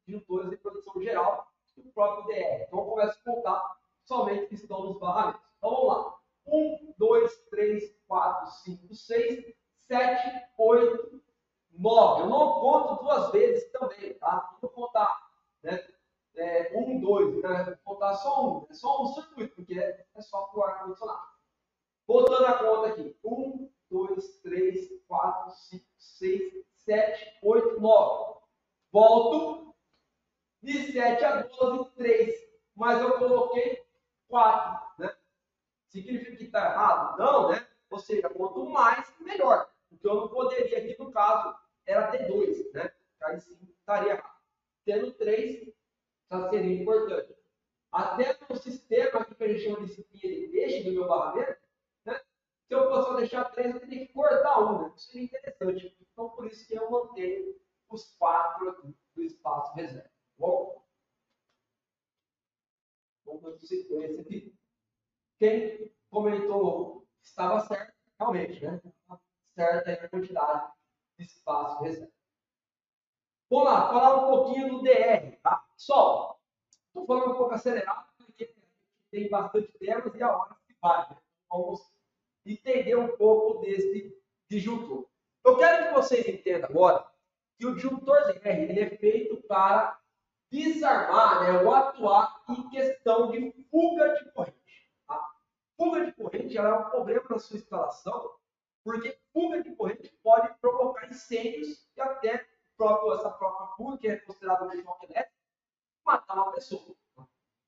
condutores de produção geral do próprio DR. Então eu começo a contar somente que estão nos barramentos. Então vamos lá. 1, 2, 3, 4, 5, 6, 7, 8, 9. Eu não conto duas vezes também, tá? Vou contar, né? 1, 2, né? Vou contar só um circuito, porque é só para o ar-condicionado. Voltando a conta aqui. 1, 2, 3, 4, 5, 6, 7, 8, 9. Volto de 7 a 12, 3. Mas eu coloquei 4, né? Significa que está errado? Não, né? Ou seja, quanto mais, melhor. Porque eu não poderia, aqui no caso, era ter 2, né? Aí sim, estaria errado. Tendo 3, já seria importante. Até no sistema que a gente chama de espinha de peixe do meu barramento, né? Se eu fosse só deixar 3, eu teria que cortar um, né? Isso seria interessante. Então, por isso que eu mantenho os 4 aqui do espaço reserva. Bom, vamos dar sequência aqui. Quem comentou que estava certo, realmente, né? Certa aí a quantidade de espaço reserva. Vamos lá, falar um pouquinho do DR, tá? Pessoal, estou falando um pouco acelerado, porque tem bastante temas e a hora que vai, né? Vamos entender um pouco desse disjuntor. Eu quero que vocês entendam agora que o disjuntor DR ele é feito para desarmar, né, ou atuar em questão de fuga de corrente. Tá? Fuga de corrente ela é um problema na sua instalação, porque fuga de corrente pode provocar incêndios e até essa própria fuga, que é considerada um choque elétrico, matar uma pessoa.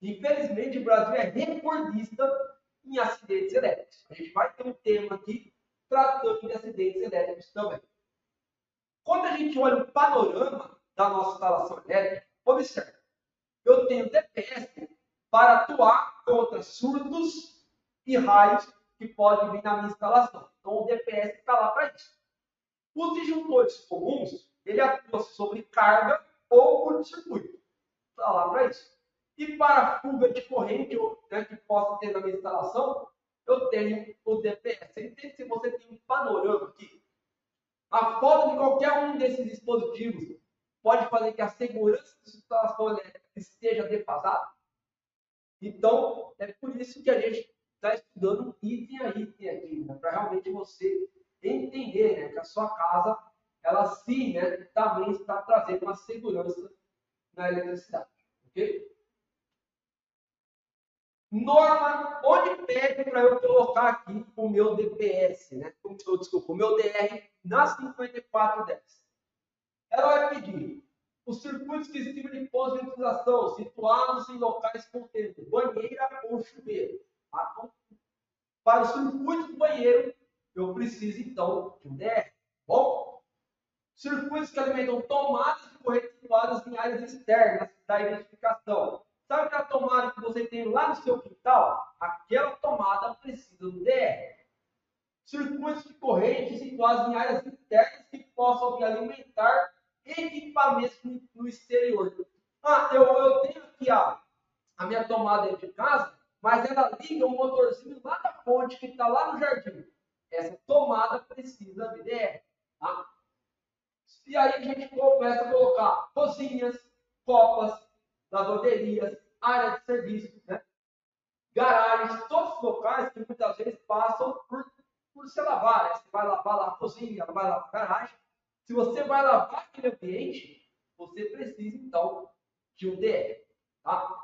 Infelizmente, o Brasil é recordista em acidentes elétricos. A gente vai ter um tema aqui tratando de acidentes elétricos também. Quando a gente olha o panorama da nossa instalação elétrica, observe, eu tenho DPS para atuar contra surtos e raios que podem vir na minha instalação. Então, o DPS está lá para isso. Os disjuntores comuns, ele atua sobre carga ou curto-circuito. Está lá para isso. E para fuga de corrente, né, que possa ter na minha instalação, eu tenho o DPS. Você entende? Se você tem um panorama aqui, a falta de qualquer um desses dispositivos pode fazer que a segurança da instalação elétrica esteja defasada. Então, é por isso que a gente está estudando item a item aqui, né, para realmente você entender, né, que a sua casa, ela sim, né, também está trazendo uma segurança na eletricidade. Ok? Norma, onde pede para eu colocar aqui o meu DPS, né? Desculpa, o meu DR na 5410. Ela vai pedir os circuitos que estimam de pós de utilização situados em locais contendo banheira ou chuveiro. Tá? Para o circuito do banheiro, eu preciso então de um DR. Bom, circuitos que alimentam tomadas de corrente situadas em áreas externas da identificação. Sabe aquela tomada que você tem lá no seu quintal? Aquela tomada precisa do DR. Circuitos de corrente situados em áreas internas que possam alimentar equipamentos no exterior. Eu tenho aqui a minha tomada de casa, mas ela liga um motorzinho lá da fonte que está lá no jardim. Essa tomada precisa de DR. Tá? E aí a gente começa a colocar cozinhas, copas, lavanderias, área de serviço, né? Garagens, todos os locais que muitas vezes passam por se lavar. Né? Você vai lavar lá a cozinha, vai lavar a garagem. Se você vai lavar aquele ambiente, você precisa, então, de um DR. Tá?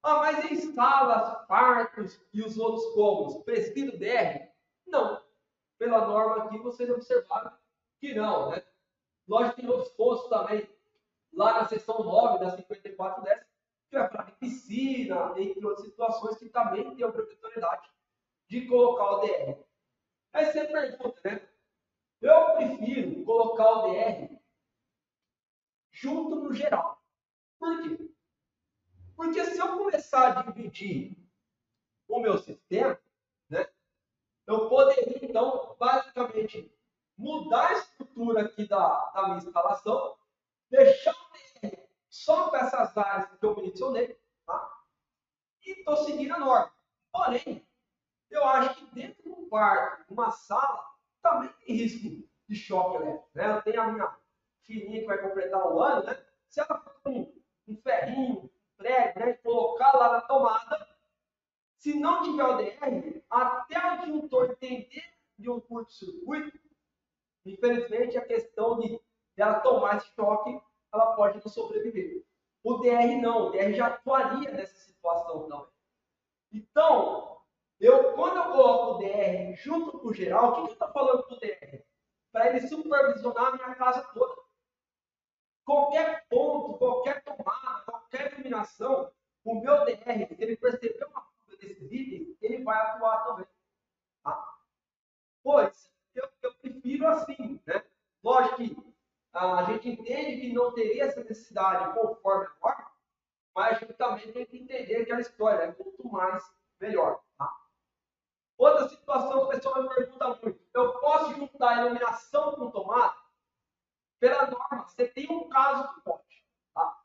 Mas em salas, quartos e os outros cômodos, precisa do DR? Não. Pela norma aqui, vocês observaram que não, né? Nós temos outros pontos também, lá na seção 9 da 5410, que vai falar de piscina, entre outras situações que também tem obrigatoriedade de colocar o DR? Aí você pergunta, né? Eu prefiro colocar o DR junto no geral. Por quê? Porque se eu começar a dividir o meu sistema, né, eu poderia, então, basicamente, mudar a estrutura aqui da minha instalação, deixar o DR só com essas áreas que eu mencionei, tá? E estou seguindo a norma. Porém, eu acho que dentro de um quarto, uma sala, também tem risco de choque elétrico. Né? Eu tenho a minha filhinha que vai completar um ano, né? Se ela for com um ferrinho, um prego, né, e colocar lá na tomada, se não tiver o DR, até o disjuntor entender de um curto-circuito, infelizmente a questão de ela tomar esse choque, ela pode não sobreviver. O DR não, o DR já atuaria nessa situação também. Então, quando eu coloco o DR junto com o geral, o que eu estou falando com o DR? Para ele supervisionar a minha casa toda. Qualquer ponto, qualquer tomada, qualquer iluminação, o meu DR, se ele perceber uma fuga desses itens, ele vai atuar também. Tá? Pois, eu prefiro assim, né? Lógico que a gente entende que não teria essa necessidade conforme a norma, mas a gente também tem que entender aquela história, né? Quanto mais, melhor. Tá? Outra situação que o pessoal me pergunta muito, eu posso juntar a iluminação com tomada? Pela norma, você tem um caso que pode, tá?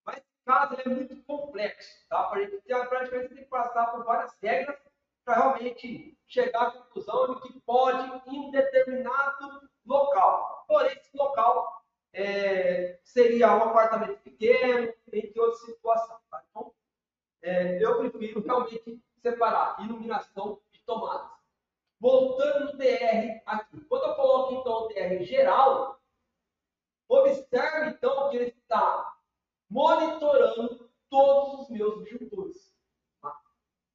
Mas esse caso é muito complexo, tá? Para a gente praticamente tem que passar por várias regras para realmente chegar à conclusão de que pode em um determinado local. Porém, esse local seria um apartamento pequeno, entre outras situações. Tá? Então, eu prefiro realmente separar iluminação de tomadas. Voltando no DR aqui. Quando eu coloco, então, o DR geral, observe, então, que ele está monitorando todos os meus disjuntores. Tá?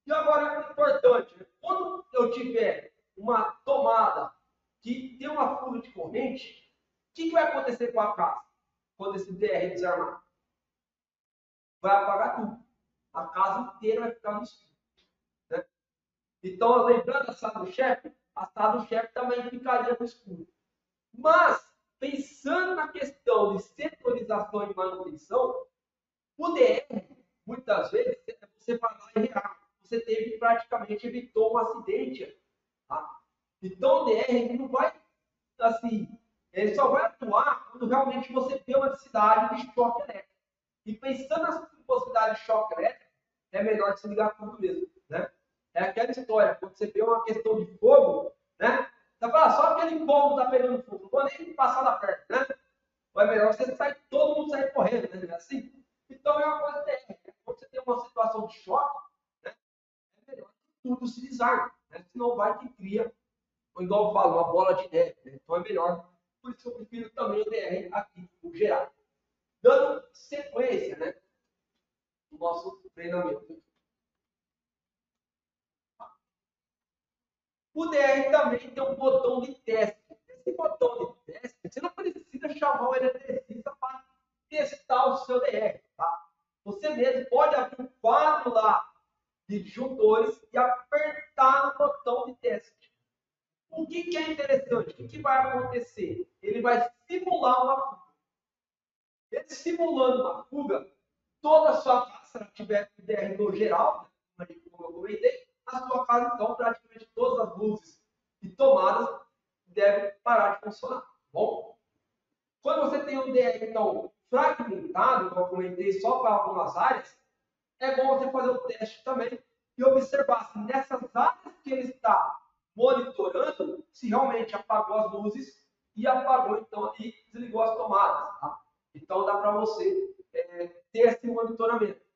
E agora, é importante, quando eu tiver uma tomada que tem uma fuga de corrente, o que vai acontecer com a casa quando esse DR desarmar? Vai apagar tudo. A casa inteira vai ficar no escuro. Né? Então, lembrando da sala do chefe, a sala do chefe também ficaria no escuro. Mas, pensando na questão de setorização e manutenção, o DR, muitas vezes, você vai lá e reage. Você teve que praticamente evitou um acidente. Tá? Então, o DR ele não vai, assim, ele só vai atuar quando realmente você tem uma necessidade de choque elétrico. E pensando na possibilidade de choque elétrico, é melhor desligar tudo mesmo. Né? É aquela história, quando você vê uma questão de fogo, né? Você fala, só aquele fogo está pegando fogo, não vou nem passar da perto, né? Ou é melhor você sair, todo mundo sair correndo, né? Assim? Então é uma coisa técnica. Quando você tem uma situação de choque, né? É melhor que tudo se desarme, né? Senão vai que cria, igual eu falo, uma bola de neve. Né? Então é melhor. Por isso eu prefiro também o DR aqui, o geral. Dando sequência, né? No nosso treinamento. O DR também tem um botão de teste. Esse botão de teste, você não precisa chamar o eletricista para testar o seu DR. Tá? Você mesmo pode abrir um quadro lá de disjuntores e apertar no botão de teste. O que é interessante? O que vai acontecer? Ele vai simular uma fuga. Ele simulando uma fuga, toda a sua casa, se ela tiver DR no geral, como eu comentei, a sua casa, então, praticamente todas as luzes e tomadas devem parar de funcionar. Bom, quando você tem um DR, então, fragmentado, como eu comentei, só para algumas áreas, é bom você fazer o teste também e observar se nessas áreas que ele está monitorando, se realmente apagou as luzes e apagou, então, e desligou as tomadas. Tá? Então, dá para você ter esse monitoramento.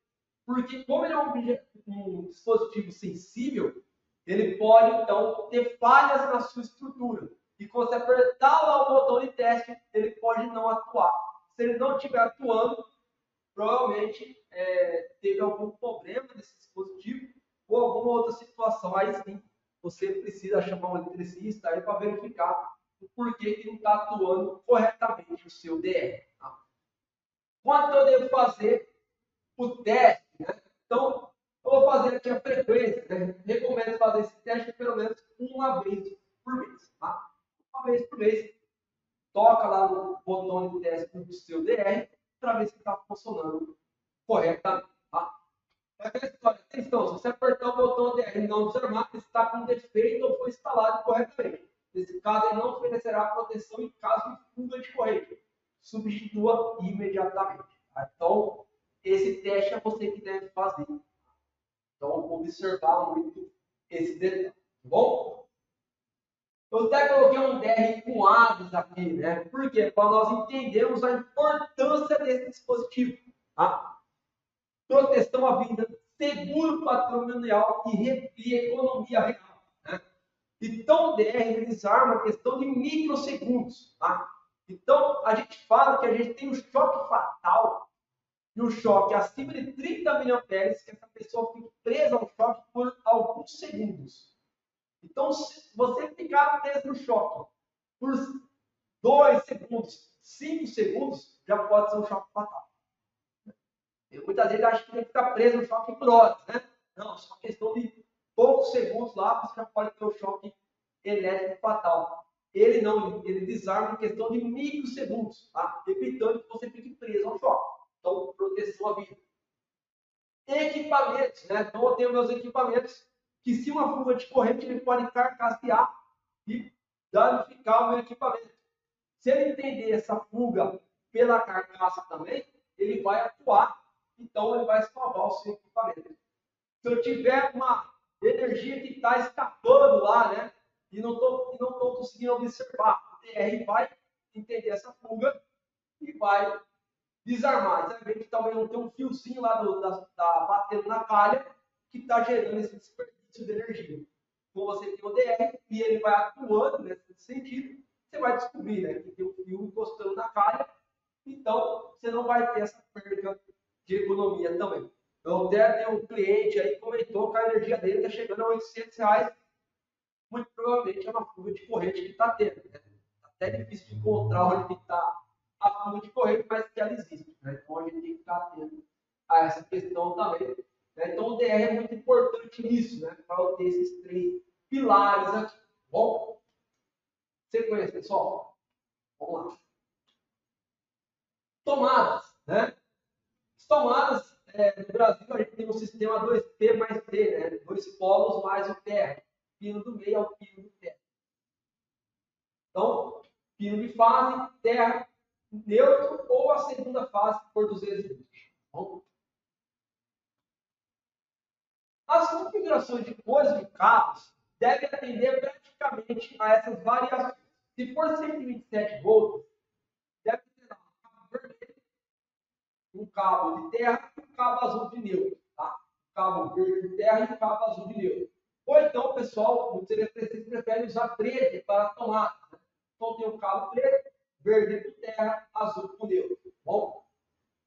Porque, como ele é um dispositivo sensível, ele pode, então, ter falhas na sua estrutura. E quando você apertar lá o botão de teste, ele pode não atuar. Se ele não estiver atuando, provavelmente teve algum problema nesse dispositivo ou alguma outra situação. Aí sim, você precisa chamar um eletricista para verificar o porquê que não está atuando corretamente o seu DR. Tá? Quanto eu devo fazer o teste? Né? Então, eu vou fazer aqui a frequência, né? Recomendo fazer esse teste pelo menos uma vez por mês, tá? Uma vez por mês, toca lá no botão de teste do seu DR para ver se está funcionando corretamente, tá? Aquela história, atenção, se você apertar o botão DR e não observar, está com defeito ou foi instalado corretamente. Nesse caso, ele não oferecerá proteção em caso de fuga de corrente. Substitua imediatamente. Tá? Então, esse teste é você que deve fazer. Então, observar muito esse detalhe. Tá bom? Eu até coloquei um DR com aves aqui, né? Por quê? Para nós entendermos a importância desse dispositivo. Tá? Proteção à vida, seguro patrimonial e economia real. Né? Então, o DR desarma a questão de microsegundos. Tá? Então, a gente fala que a gente tem um choque fatal e um choque acima de 30 mA, que essa pessoa fique presa ao choque por alguns segundos. Então, se você ficar preso no choque por 2 segundos, 5 segundos, já pode ser um choque fatal. Eu, muitas vezes acho que tem que ficar preso no choque por horas, né? Não, só questão de poucos segundos lá, você já pode ter um choque elétrico fatal. Ele não, ele desarma em questão de microsegundos, tá? Evitando que você fique preso ao choque. Então, proteção à vida. Equipamentos, né? Então, eu tenho meus equipamentos que, se uma fuga de corrente, ele pode carcacear e danificar o meu equipamento. Se ele entender essa fuga pela carcaça também, ele vai atuar, então ele vai salvar o seu equipamento. Se eu tiver uma energia que está escapando lá, né? E não tô conseguindo observar, o DR vai entender essa fuga e vai desarmar. Você vai ver que talvez não tem um fiozinho lá batendo na calha que está gerando esse desperdício de energia. Então você tem o DR e ele vai atuando nesse sentido, você vai descobrir, né, que tem um fio encostando na calha, então você não vai ter essa perda de economia também. Eu até tenho um cliente aí que comentou que a energia dele está chegando a R$800, muito provavelmente é uma fuga de corrente que está tendo. Né? Até difícil de encontrar onde está a fuga de corrente, mas que ela existe. Né? Então a gente tem que estar atento a essa questão também. Né? Então o DR é muito importante nisso, né? Para eu ter esses 3 pilares aqui. Bom, sequência, pessoal. Vamos lá. Tomadas, né? As tomadas, no Brasil, a gente tem um sistema 2P mais T, né? 2 polos mais o terra. Pino do meio ao pino do terra. Então, pino de fase, terra, neutro ou a segunda fase por 220. Bom, as configurações de cores de cabos devem atender praticamente a essas variações. Se for 127 volts, deve ter um cabo vermelho, um cabo de terra e um cabo azul de neutro. Tá? Um cabo verde de terra e um cabo azul de neutro. Ou então, pessoal, muitos eletricistas preferem usar preto para tomar. Né? Então tem o cabo preto, verde com terra, azul com neutro. Bom,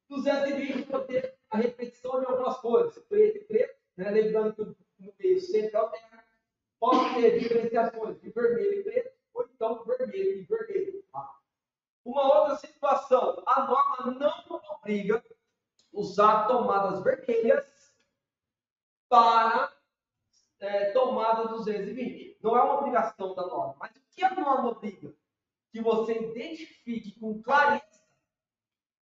220 para ter a repetição de algumas cores, preto e preto, né? Lembrando que no meio sempre alterna. Pode ter diferenciações de vermelho e preto, ou então vermelho e vermelho. Tá? Uma outra situação, a norma não obriga a usar tomadas vermelhas para tomada 220. Não é uma obrigação da norma. Mas o que a norma obriga? Que você identifique com clareza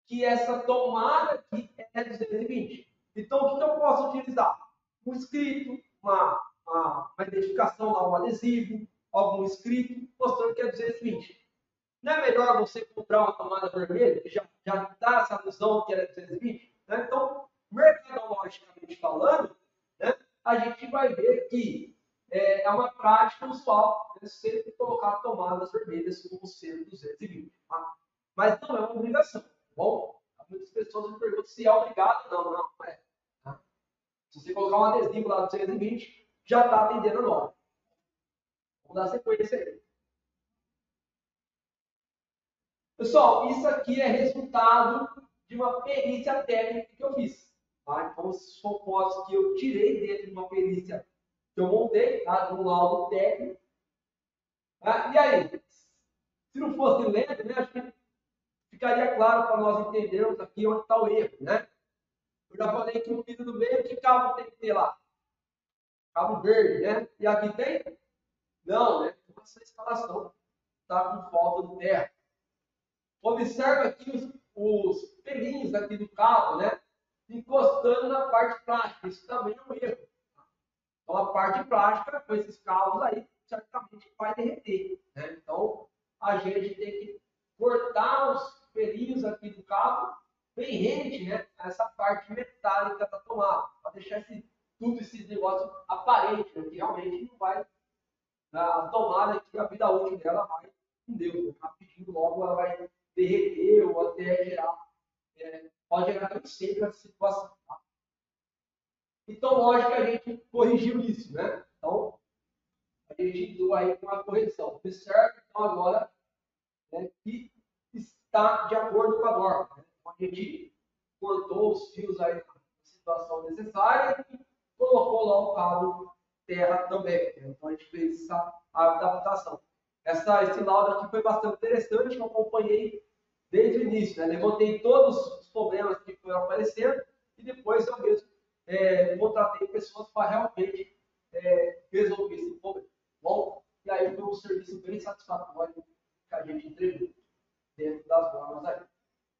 que essa tomada aqui é 220. Então, o que eu posso utilizar? Um escrito, uma identificação lá, um adesivo, algum escrito, mostrando que é 220. Não é melhor você comprar uma tomada vermelha, que já dá essa ilusão que ela é 220? Né? Então, mercadologicamente falando, né, a gente vai ver que é uma prática usual, né, sempre colocar tomadas vermelhas como sendo 220. Tá? Mas não é uma obrigação. Bom, muitas pessoas me perguntam se é obrigado. Não é. Tá? Se você colocar um adesivo lá 220, já está atendendo a norma. Vamos dar sequência aí. Pessoal, isso aqui é resultado de uma perícia técnica que eu fiz. Tá? Então, são fotos que eu tirei dentro de uma perícia que eu montei, tá? De um laudo técnico. Tá? E aí, se não fosse lento, né, acho que ficaria claro para nós entendermos aqui onde está o erro. Né? Eu já falei que o pino do meio, que cabo tem que ter lá? cabo verde, né? E aqui tem? Não, né? Essa instalação está com falta de terra. Observa aqui os pelinhos aqui do cabo, né? Encostando na parte plástica. Isso também é um erro. Então, a parte plástica, com esses cabos aí, certamente vai derreter, né? Então, a gente tem que cortar os pelinhos aqui do cabo bem rente, né? Essa parte metálica da tomada, para deixar tudo esse negócio aparente, né? Que realmente não vai. A tomada aqui, a vida útil dela vai com Deus, né? Rapidinho, logo ela vai derreter ou até gerar, pode gerar sempre essa situação. Tá? Então, lógico que a gente corrigiu isso, né? Então, a gente entrou aí com a correção. Observe, então, agora, né, que está de acordo com a norma. Né? Então, a gente cortou os fios aí na situação necessária e colocou lá o cabo terra também. Né? Então, a gente fez essa adaptação. Esse laudo aqui foi bastante interessante, eu acompanhei desde o início. Né? Levantei todos os problemas que foram aparecendo e depois eu mesmo contratei pessoas para realmente resolver esse problema. Bom, e aí foi um serviço bem satisfatório que a gente entregou dentro das normas aí.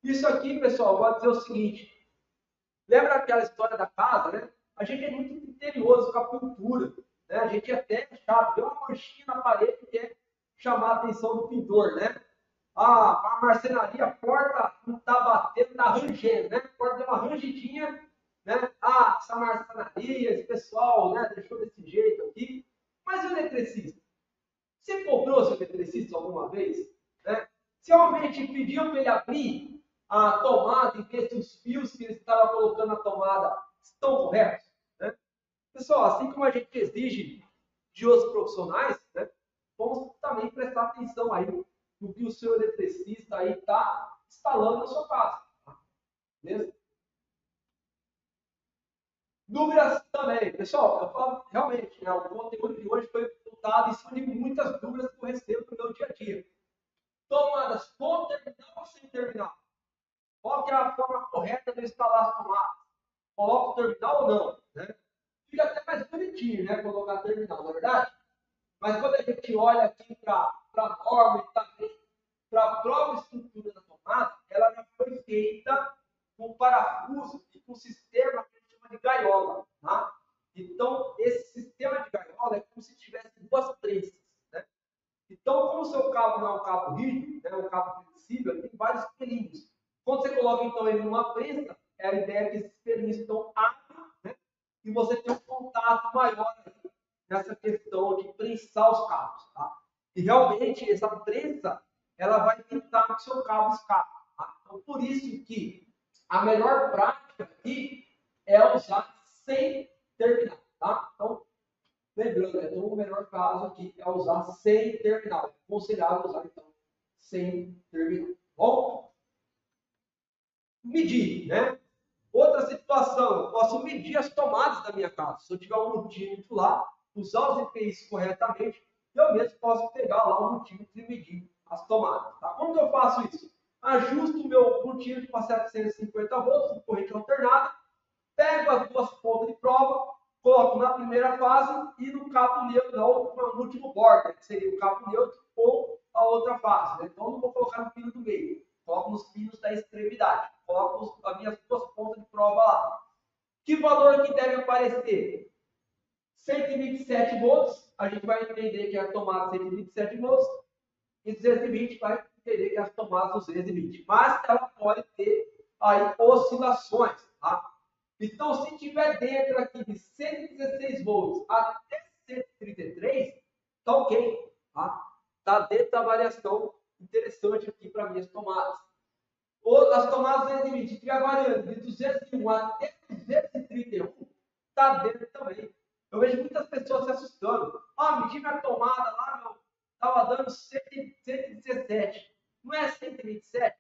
Isso aqui, pessoal, eu vou dizer o seguinte. Lembra aquela história da casa, né? A gente é muito criterioso com a pintura. Né? A gente até chato, vê uma manchinha na parede que quer chamar a atenção do pintor, né? A marcenaria, a porta não está batendo, está rangendo, né? A porta deu uma rangidinha, né? Essa marcenaria, esse pessoal, né? Deixou desse jeito aqui. Mas e o eletricista? Você cobrou seu eletricista alguma vez? Né? Se realmente pediu para ele abrir a tomada e ver se os fios que ele estava colocando na tomada estão corretos? Né? Pessoal, assim como a gente exige de outros profissionais, né? Vamos também prestar atenção aí no que o seu eletricista aí está instalando na sua casa. Tá? Beleza? Dúvidas também. Pessoal, eu falo realmente, né, o conteúdo de hoje foi voltado em cima de muitas dúvidas que eu recebo no meu dia a dia. Tomadas com terminal ou sem terminal? Qual que é a forma correta de instalar as tomadas? Coloca o terminal ou não? Né? Fica até mais bonitinho, né? Colocar terminal, não é verdade? Mas quando a gente olha aqui para a norma e também para a própria estrutura da tomada, ela já foi feita com parafuso e com sistema que a gente chama de gaiola. Tá? Então, esse sistema de gaiola é como se tivesse duas prensas. Né? Então, como o seu cabo não é um cabo rígido, é um cabo flexível, ele tem vários pelinhos. Quando você coloca, então, ele numa prensa, a ideia é que esses pelinhos estão abrem, né? E você tem um contato maior aí nessa questão de prensar os cabos. Tá? E, realmente, essa prensa, ela vai evitar que o seu cabo escape. Tá? Então, por isso que a melhor prática aqui é usar sem terminal. Tá? Então, lembrando, então, o melhor caso aqui é usar sem terminal. É aconselhável usar, então, sem terminal. Bom? Medir, né? Outra situação, eu posso medir as tomadas da minha casa. Se eu tiver um multímetro lá, usar os EPIs corretamente, eu mesmo posso pegar lá o multímetro e medir as tomadas. Tá? Como que eu faço isso? Ajusto o meu multímetro para 750 volts, de corrente alternada, pego as duas pontas de prova, coloco na primeira fase e no cabo neutro, no último borda, que seria o cabo neutro ou a outra fase. Né? Então, não vou colocar no pino do meio, coloco nos pinos da extremidade, coloco as minhas duas pontas de prova lá. Que valor que deve aparecer? 127 volts, a gente vai entender que é a tomada 127 volts, e 220 vai entender que é as tomadas 220. Mas ela pode ter aí oscilações, tá? Então, se tiver dentro aqui de 116 volts até 133, tá ok. Tá? Tá dentro da variação interessante aqui para minhas tomadas. Ou as tomadas 220, se estiver variando de 201 até 231, tá dentro também. Eu vejo muitas pessoas se assustando. Medi minha tomada lá, meu, estava dando 117. Não é 127?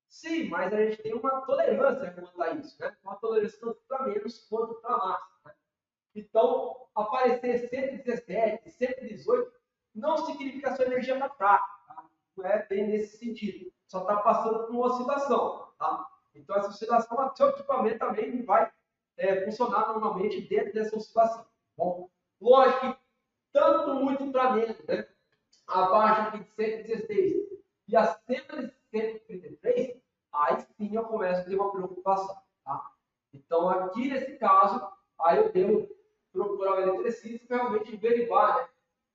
Sim, mas a gente tem uma tolerância quanto a isso, né? Uma tolerância tanto para menos quanto para mais. Né? Então, aparecer 117, 118, não significa que a sua energia está fraca. Tá? Não é bem nesse sentido. Só está passando por uma oscilação. Tá? Então, essa oscilação, o seu equipamento também vai funcionar normalmente dentro dessa oscilação. Bom, Lógico que tanto muito para menos, né? Abaixo aqui de 116 e acima de 133, aí sim eu começo a ter uma preocupação, tá? Então, aqui nesse caso, aí eu devo procurar o eletricista para realmente derivar, né,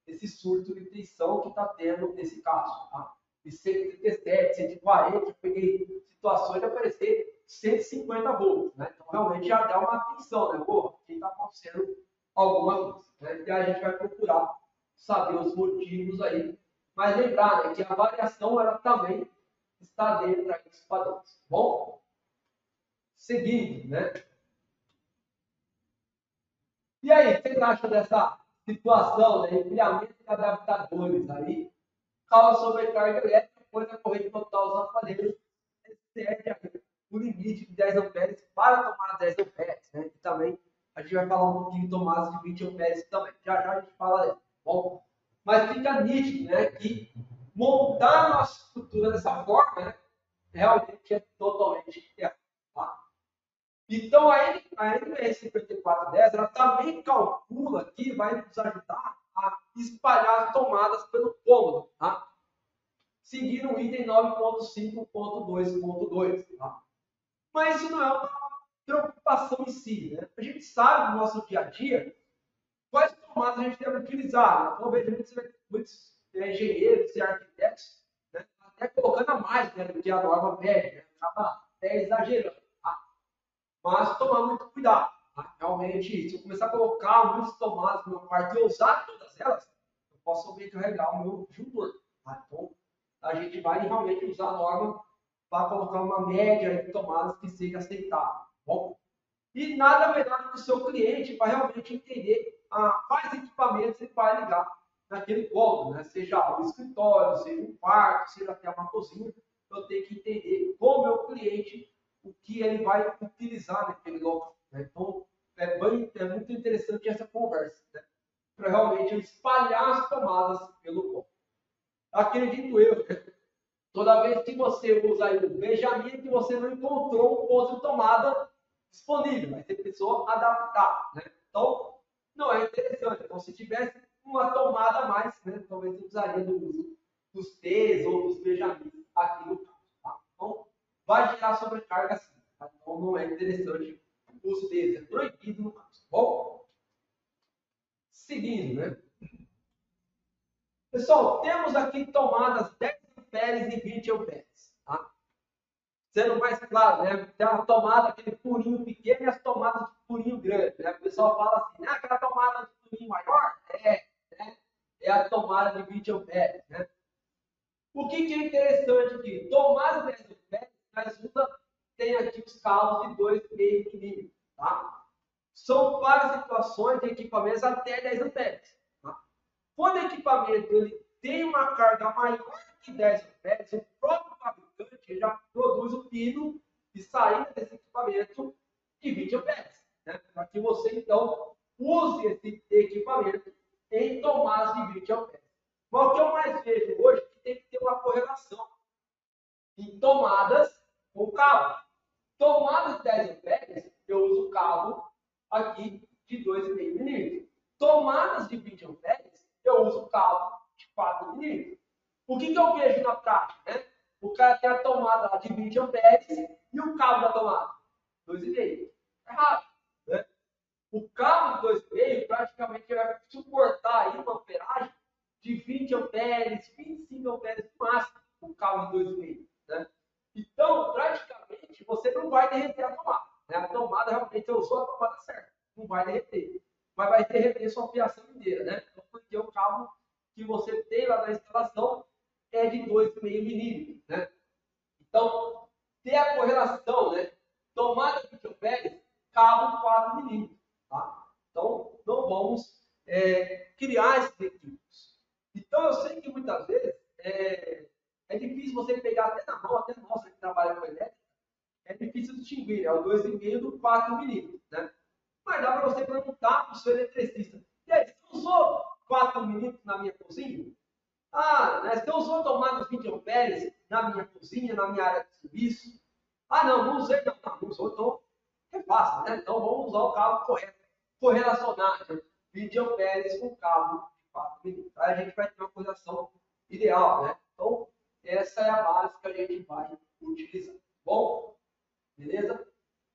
esse surto de tensão que está tendo nesse caso, tá? De 137, 140, eu peguei situações de aparecer 150 volts, né? Então, realmente já dá uma atenção, né? Pô, aqui está acontecendo alguma coisa, né? E aí a gente vai procurar saber os motivos aí. Mas lembrar, né, que a variação ela também está dentro aí dos padrões. Bom, seguindo, né? E aí, o que você acha dessa situação, né? Empilhamento de adaptadores aí, causa sobrecarga elétrica, pois a corrente total dos aparelhos excede o limite de 10 amperes para tomar 10 amperes, né? E também a gente vai falar um pouquinho de tomadas de 20 amperes também. Já já a gente fala dessa. Bom, mas fica nítido, né, que montar a nossa estrutura dessa forma, né, realmente é totalmente errado. Tá? Então, a NBS 5410, ela também calcula que vai nos ajudar a espalhar as tomadas pelo cômodo, tá? Seguindo o item 9.5.2.2. Tá? Mas isso não é uma preocupação em si, né? A gente sabe no nosso dia a dia quais tomadas a gente deve utilizar. Né? Então, eu vejo muitos engenheiros e arquitetos, né, até colocando a mais, né, do que a norma pede, né? Acaba até exagerando. Tá? Mas tomar muito cuidado. Tá? Realmente, se eu começar a colocar muitas tomadas no meu quarto e usar todas elas, eu posso sobrecarregar o meu disjuntor. Tá? Então, a gente vai realmente usar a norma para colocar uma média de tomadas que seja aceitável. Bom? E nada melhor do que o seu cliente para realmente entender quais equipamentos ele vai ligar naquele cômodo, né? Seja um escritório, seja um quarto, seja até uma cozinha. Eu tenho que entender com o meu cliente o que ele vai utilizar naquele local. Né? Então, é muito interessante essa conversa, né? Para realmente espalhar as tomadas pelo cômodo. Acredito eu, né? Toda vez que você usa aí o Benjamin, que você não encontrou um ponto de tomada disponível, vai ter pessoa adaptar, né? Então, não é interessante. Então, se tivesse uma tomada a mais, né, talvez você usaria do uso dos T's ou dos Benjamins aqui no caso. Tá? Então, vai gerar sobrecarga sim. Tá? Então, não é interessante os T's, é proibido no caso. Bom, seguindo, né? Pessoal, temos aqui tomadas 10 amperes e 20 amperes. Tá? Sendo mais claro, né? Tem uma tomada, aquele furinho pequeno e as tomadas de furinho grande. Né? O pessoal fala assim, ah, aquela tomada de furinho maior né? É a tomada de 20 amperes. Né? O que é interessante aqui? Tomada de 10 amperes, tem aqui os cabos de 2,5 milímetros. Tá? São para situações de equipamentos até 10 amperes. Tá? Quando o equipamento ele tem uma carga maior que 10 amperes, o próprio fabricante já produz o pino de saída desse equipamento de 20 amperes. Né? Para que você, então, use esse equipamento em tomadas de 20 amperes. Mas o que eu mais vejo hoje é que tem que ter uma correlação em tomadas com cabo. Tomadas de 10 amperes, eu uso cabo aqui de 2,5 milímetros. Tomadas de 20 amperes, eu uso cabo de 4 milímetros. O que eu vejo na prática? Né? O cara tem a tomada de 20 amperes e o cabo da tomada 2,5. Errado. Né? O cabo de 2,5 praticamente vai suportar aí uma amperagem de 20 amperes, 25 amperes no máximo, o cabo de 2,5. Né? Então, praticamente, você não vai derreter a tomada. Né? A tomada realmente eu usou a tomada certa. Não vai derreter. Mas vai derreter sua fiação inteira, né? Então, porque o cabo que você tem lá na instalação é de 2,5 milímetros, né? Então, ter a correlação, né? Tomada de 20 amperes, cabo 4 milímetros, tá? Então, não vamos criar esses equipos. Então, eu sei que muitas vezes é difícil você pegar até na mão, até nós que trabalha com elétrica, é difícil distinguir, né? O 2,5 do 4 milímetros, né? Mas dá para você perguntar para o seu eletricista, e aí, você usou 4 milímetros na minha cozinha? Ah, né, você usou tomadas 20 amperes na minha cozinha, na minha área de serviço? Ah, não usei, não usou, então refaça, né? Então vamos usar o cabo correto, correlacionar. Né? 20 amperes com cabo de 4 milímetros. Aí a gente vai ter uma posição ideal, né? Então, essa é a base que a gente vai utilizar. Bom, beleza?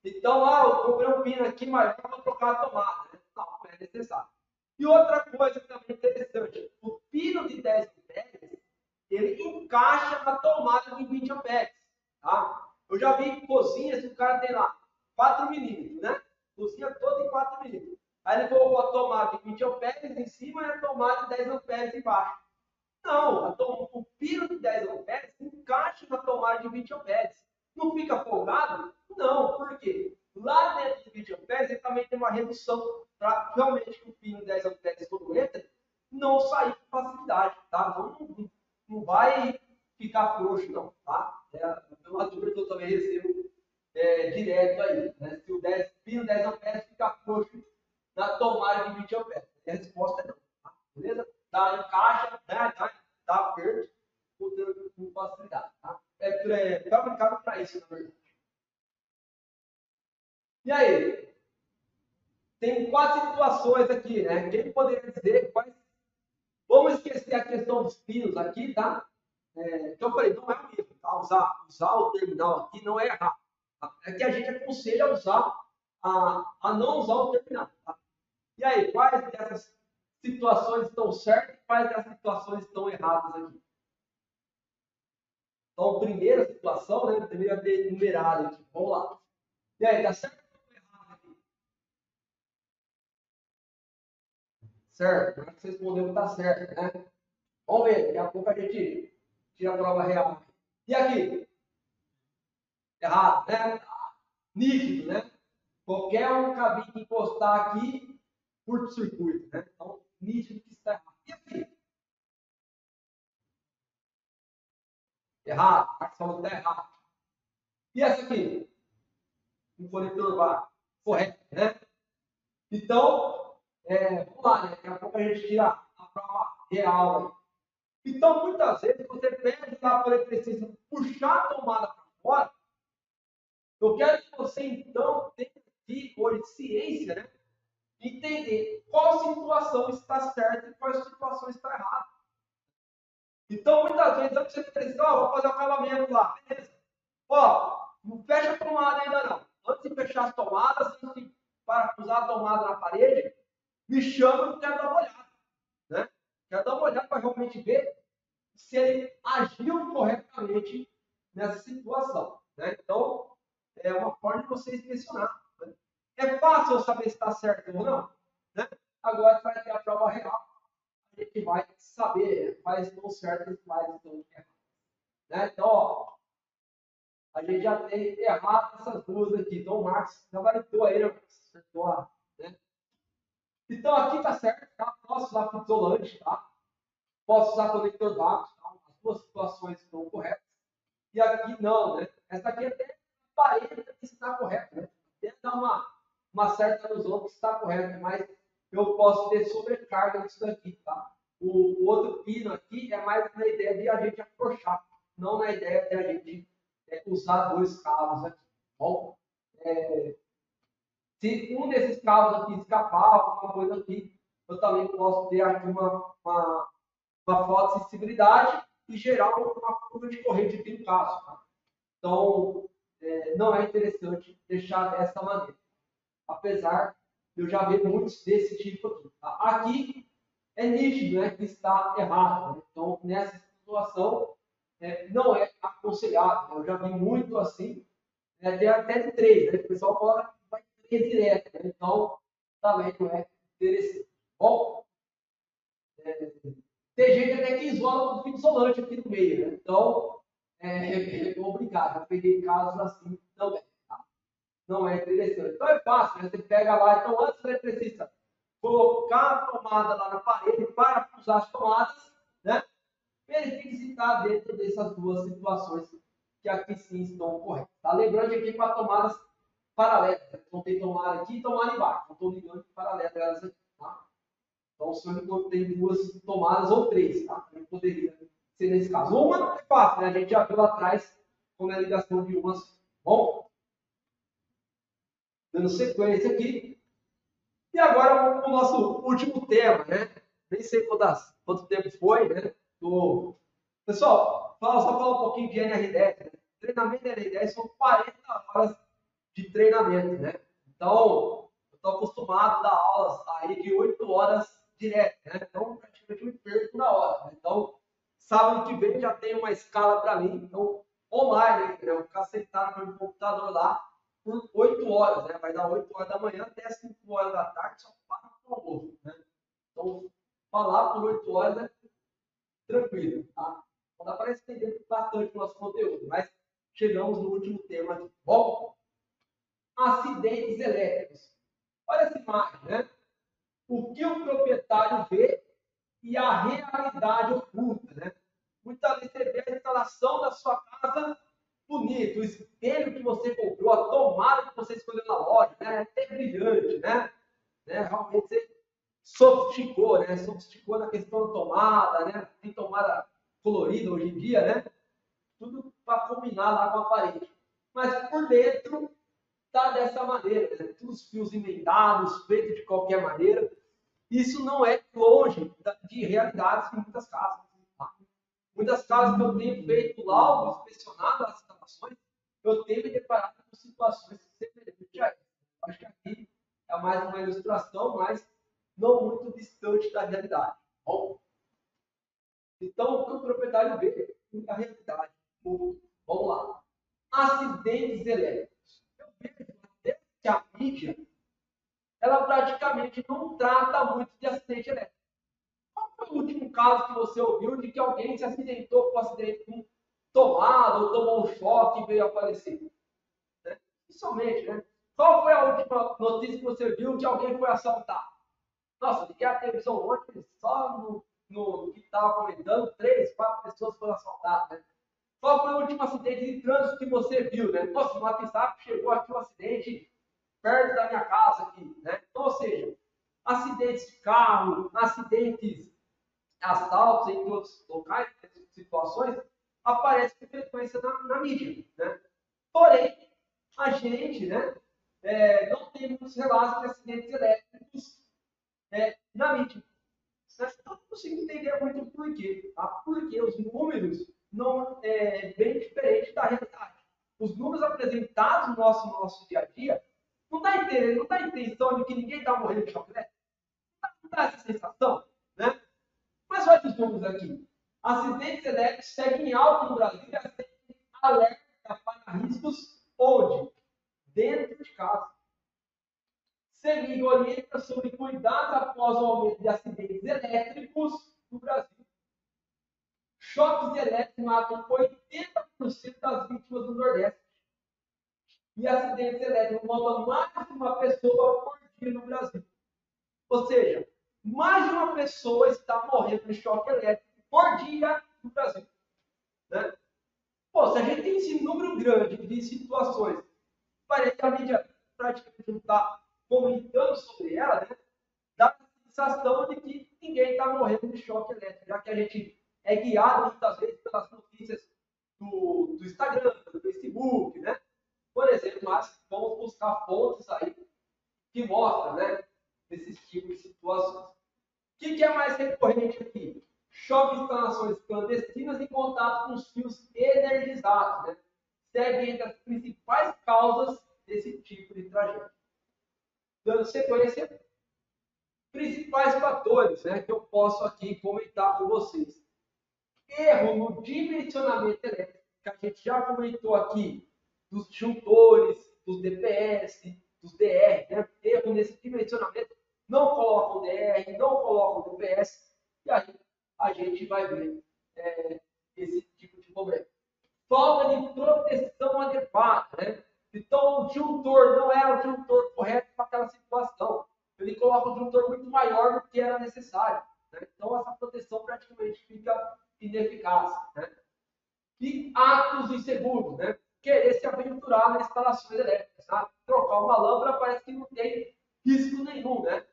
Então, eu comprei um pino aqui, mas eu vou trocar a tomada, né? Não é necessário. E outra coisa também interessante, o pino de 10 amperes, ele encaixa na tomada de 20 amperes, tá? Eu já vi cozinhas que o cara tem lá 4 milímetros, né? Cozinha toda em 4 milímetros. Aí ele colocou a tomada de 20 amperes em cima e a tomada de 10 amperes embaixo. Não, o pino de 10 amperes encaixa na tomada de 20 amperes. Não fica folgado? Não, por quê? Lá dentro de 20 amperes ele também tem uma redução para realmente que o pino de 10 amperes todo entra não sair com facilidade, tá? Não vai ficar frouxo, não, tá? É uma dúvida que eu também recebo direto aí, né? Se o pino 10 amperes fica frouxo na tomada de 20 amperes. A resposta é não, tá? Beleza? Encaixa, dá perto, com facilidade, tá? É fabricado para isso, na verdade. E aí? Tem 4 situações aqui, né? Quem poderia dizer quais. Vamos esquecer a questão dos pinos aqui, tá? Que eu falei, não é o mesmo, tá? Usar o terminal aqui não é errado. Tá? É que a gente aconselha a usar, a não usar o terminal, tá? E aí, quais dessas situações estão certas e quais dessas situações estão erradas aqui? Então, primeira situação, né? Deveria ter numerado aqui. Vamos lá. E aí, tá certo ou errado aqui? Certo, né? Você respondeu que tá certo, né? Vamos ver, daqui a pouco a gente tira a prova real. E aqui? Errado, né? Nítido, né? Qualquer um cabinho que encostar aqui, curto-circuito, né? Então, nítido que está errado. E aqui? Errado, a ação está errada. E essa aqui? Um conector VAR. Correto, né? Então, vamos lá, né? Daqui a pouco a gente tira a prova real. Né? Então, muitas vezes, você pede lá para o eletricista puxar a tomada para fora. Eu quero que você, então, tenha aqui, hoje, ciência, né? Entender qual situação está certa e qual situação está errada. Então, muitas vezes, antes de você pensar, vou fazer o acabamento lá, beleza. Não fecha a tomada ainda não. Antes de fechar as tomadas, antes de parafusar a tomada na parede, me chama que eu quero dar uma olhada. Né? Quero dar uma olhada para realmente ver se ele agiu corretamente nessa situação. Né? Então, é uma forma de você inspecionar. Né? É fácil eu saber se está certo ou não. Né? Agora vai ter a prova real. A gente vai saber quais estão certos e quais estão errados. Né? Então, a gente já tem errado essas duas aqui. Então, o Marcos gabaritou aí, né? Acertou, né? Então, aqui está certo, tá? Posso usar fita isolante, tá? Posso usar conector vácuo, tá? As duas situações estão corretas. E aqui não, né? Essa aqui até parece que está correta, né? Até dá uma certa ilusão que está correta, mas eu posso ter sobrecarga nisso daqui, tá? O outro pino aqui é mais na ideia de a gente afrouxar, não na ideia de a gente usar dois cabos aqui. Bom, se um desses cabos aqui escapar, alguma coisa aqui, eu também posso ter aqui uma fotossensibilidade e gerar uma curva de corrente aqui no caso. Tá? Então, não é interessante deixar dessa maneira. Apesar de eu já ver muitos desse tipo aqui. Tá? Aqui é nítido, né, que está errado. Né? Então, nessa situação, não é aconselhável. Eu já vi muito assim, tem até de 3, né? O pessoal coloca que vai 3 direto. Né? Então, também não é interessante. Bom, tem gente até que isola com fita isolante aqui no meio. Né? Então, é complicado. Eu peguei casos assim também. Tá? Não é interessante. Então, é fácil. Né? Você pega lá. Então, antes do eletricista colocar a tomada lá na parede, parafusar as tomadas, né? Verifique se está dentro dessas duas situações que aqui sim estão corretas. Tá? Lembrando que aqui para tomadas paralelas. Então tem tomada aqui e tomada embaixo. Então estou ligando em paralelo elas aqui. Tá? Então o senhor tem duas tomadas ou 3. Tá? Eu poderia ser nesse caso. Uma é fácil, né? A gente já viu lá atrás como é a ligação de umas. Bom, dando sequência aqui. E agora o nosso último tema, né? Nem sei quanto tempo foi, né? Pessoal, só falar um pouquinho de NR10. Né? Treinamento de NR10 são 40 horas de treinamento, né? Então, eu estou acostumado a dar aulas aí de 8 horas direto, né? Então, praticamente eu me perco na hora. Né? Então, sábado que vem já tem uma escala para mim, então, online, né? Eu vou ficar sentado no meu computador lá por 8 horas, né? Vai dar 8 horas da manhã até 5 horas da tarde, só para o almoço, né? Então, falar por 8 horas é tranquilo, tá? Não dá para estender bastante o nosso conteúdo, mas chegamos no último tema aqui. Bom, acidentes elétricos. Olha essa imagem, né? O que o proprietário vê e a realidade oculta, né? Muitas vezes você vê a instalação da sua casa bonito, o espelho que você comprou, a tomada que você escolheu na loja, né? É até brilhante, né? Realmente você sofisticou, né? Sofisticou na questão da tomada, né? Tem tomada colorida hoje em dia, né? Tudo para combinar lá com a parede. Mas por dentro tá dessa maneira, né? Todos os fios emendados, feitos de qualquer maneira. Isso não é longe de realidades em muitas casas. Tá? Muitas casas que eu tenho feito laudo, inspecionado as instalações, eu tenho me deparado com situações semelhantes a essa. Acho que aqui é mais uma ilustração, mas não muito distante da realidade. Bom, então, o que o proprietário vê é a realidade. Vamos lá. Acidentes elétricos. Eu vejo até que a mídia ela praticamente não trata muito de acidente elétrico. Qual foi o último caso que você ouviu de que alguém se acidentou com um acidente com tomada ou tomou um choque e veio a falecer? Né? Somente, né? Qual foi a última notícia que você viu que alguém foi assaltado? Nossa, liguei a televisão ontem, só no que estava comentando, 3, 4 pessoas foram assaltadas. Né? Qual foi o último acidente de trânsito que você viu? Né? Nossa, no WhatsApp chegou aqui um acidente perto da minha casa aqui, né? Então, ou seja, acidentes de carro, acidentes, assaltos, entre outros locais, situações, aparecem com frequência na mídia, né? Porém, a gente, né, não tem muitos relatos de acidentes elétricos na mídia. Mas não consigo entender muito o porquê, tá? Porque os números não é bem diferente da realidade. Os números apresentados no nosso dia a dia não dá a intenção de que ninguém está morrendo de choque elétrico. Não dá essa sensação, né? Mas olha os números aqui. Acidentes elétricos seguem em alta no Brasil e acendem alerta para riscos onde? Dentro de casa. CEMIG orienta sobre cuidados após o aumento de acidentes elétricos no Brasil. Choques elétricos matam 80% das vítimas do Nordeste. E acidentes elétricos matam mais de uma pessoa por dia no Brasil. Ou seja, mais de uma pessoa está morrendo de choque elétrico por dia no Brasil. Né? Pô, se a gente tem esse número grande de situações, parece que a mídia praticamente não está comentando sobre ela, né? Dá a sensação de que ninguém está morrendo de choque elétrico, já que a gente é guiado muitas vezes pelas notícias do Instagram, do Facebook, né? Por exemplo, nós vamos buscar fontes aí que mostram, né, esses tipos de situações. O que é mais recorrente aqui? Choque de instalações clandestinas em contato com os fios energizados, né? Segue entre as principais causas desse tipo de tragédia. Dando sequência, principais fatores, né, que eu posso aqui comentar com vocês. Erro no dimensionamento elétrico, que a gente já comentou aqui, dos disjuntores, dos DPS, dos DR, né? Erro nesse dimensionamento, não colocam DR, não colocam DPS, e aí a gente vai ver esse tipo de problema. Falta de proteção adequada, né? Então o disjuntor não é o disjuntor correto para aquela situação. Ele coloca um disjuntor muito maior do que era necessário. Né? Então essa proteção praticamente fica ineficaz. Né? E atos inseguros, né? Querer se aventurar nas instalações elétricas. Tá? Trocar uma lâmpada parece que não tem risco nenhum, né?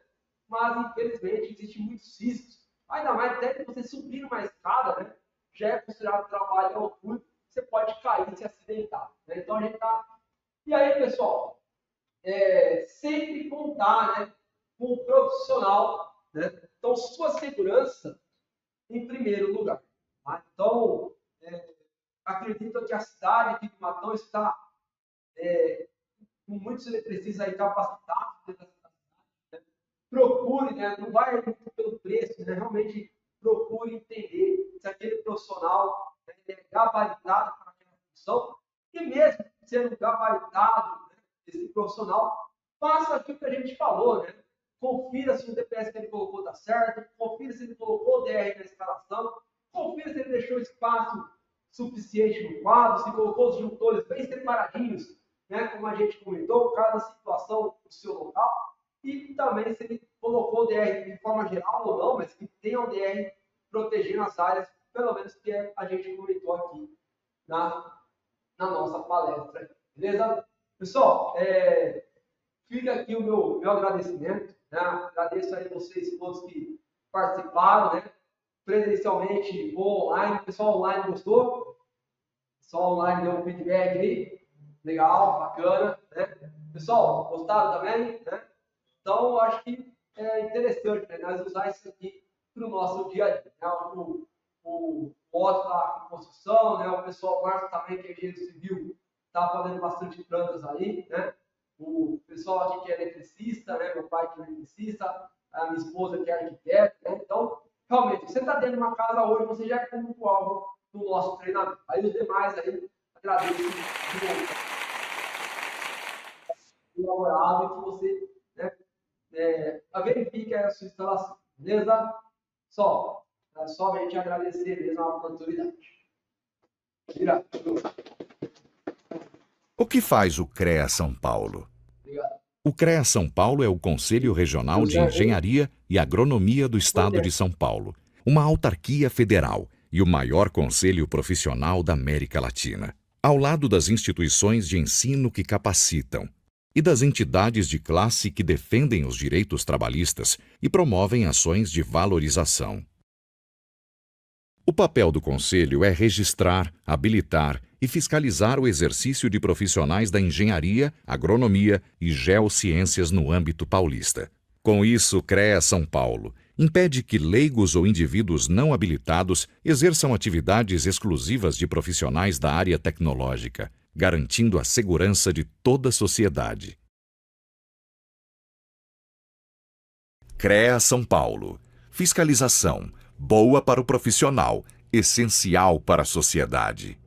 Mas infelizmente existem muitos riscos. Ainda mais até que você subir numa escada, né? Já é considerado trabalho à altura, você pode cair e se acidentar. Né? Então a gente tá. E aí, pessoal, sempre contar, né? com o profissional, né? Então, sua segurança em primeiro lugar. Tá? Então, acredito que a cidade aqui de Matão está com muitos eletricistas aí capacitados dentro da cidade, né? Procure, né? Não vai muito pelo preço, né? Realmente procure entender se aquele profissional, né, é gabaritado para aquela função, e mesmo sendo gabaritado, né, esse profissional, faça aquilo que a gente falou, né? Confira se o DPS que ele colocou está certo, confira se ele colocou o DR na instalação, confira se ele deixou espaço suficiente no quadro, se colocou os disjuntores bem separadinhos, né, como a gente comentou, cada situação do seu local, e também se ele colocou o DR de forma geral ou não, mas que tenha o DR protegendo as áreas, pelo menos que a gente comentou aqui na nossa palestra. Beleza? Pessoal, fica aqui o meu agradecimento. Né? Agradeço aí vocês todos que participaram, né? Presencialmente ou online. O pessoal online gostou? O pessoal online deu um feedback aí. Legal, bacana. Né? Pessoal, gostaram também? Né? Então, eu acho que é interessante, né, nós usar isso aqui para o nosso dia a dia. Né? O Otto está em construção, né? O pessoal Marcos também, que é engenheiro civil, está fazendo bastante plantas aí, né? O pessoal aqui que é eletricista, né? Meu pai que é eletricista, a minha esposa que é arquiteta, né? Então, realmente, você está dentro de uma casa hoje, você já é público-alvo do nosso treinamento. Aí os demais aí, agradeço de elaborado e que você, né, verifique a sua instalação. Beleza? Somente agradecer mesmo a oportunidade. Obrigado. O que faz o CREA São Paulo? Obrigado. O CREA São Paulo é o Conselho Regional de Engenharia e Agronomia do Estado de São Paulo, uma autarquia federal e o maior conselho profissional da América Latina. Ao lado das instituições de ensino que capacitam e das entidades de classe que defendem os direitos trabalhistas e promovem ações de valorização. O papel do Conselho é registrar, habilitar e fiscalizar o exercício de profissionais da engenharia, agronomia e geociências no âmbito paulista. Com isso, o CREA São Paulo impede que leigos ou indivíduos não habilitados exerçam atividades exclusivas de profissionais da área tecnológica, garantindo a segurança de toda a sociedade. CREA São Paulo. Fiscalização. Boa para o profissional, essencial para a sociedade.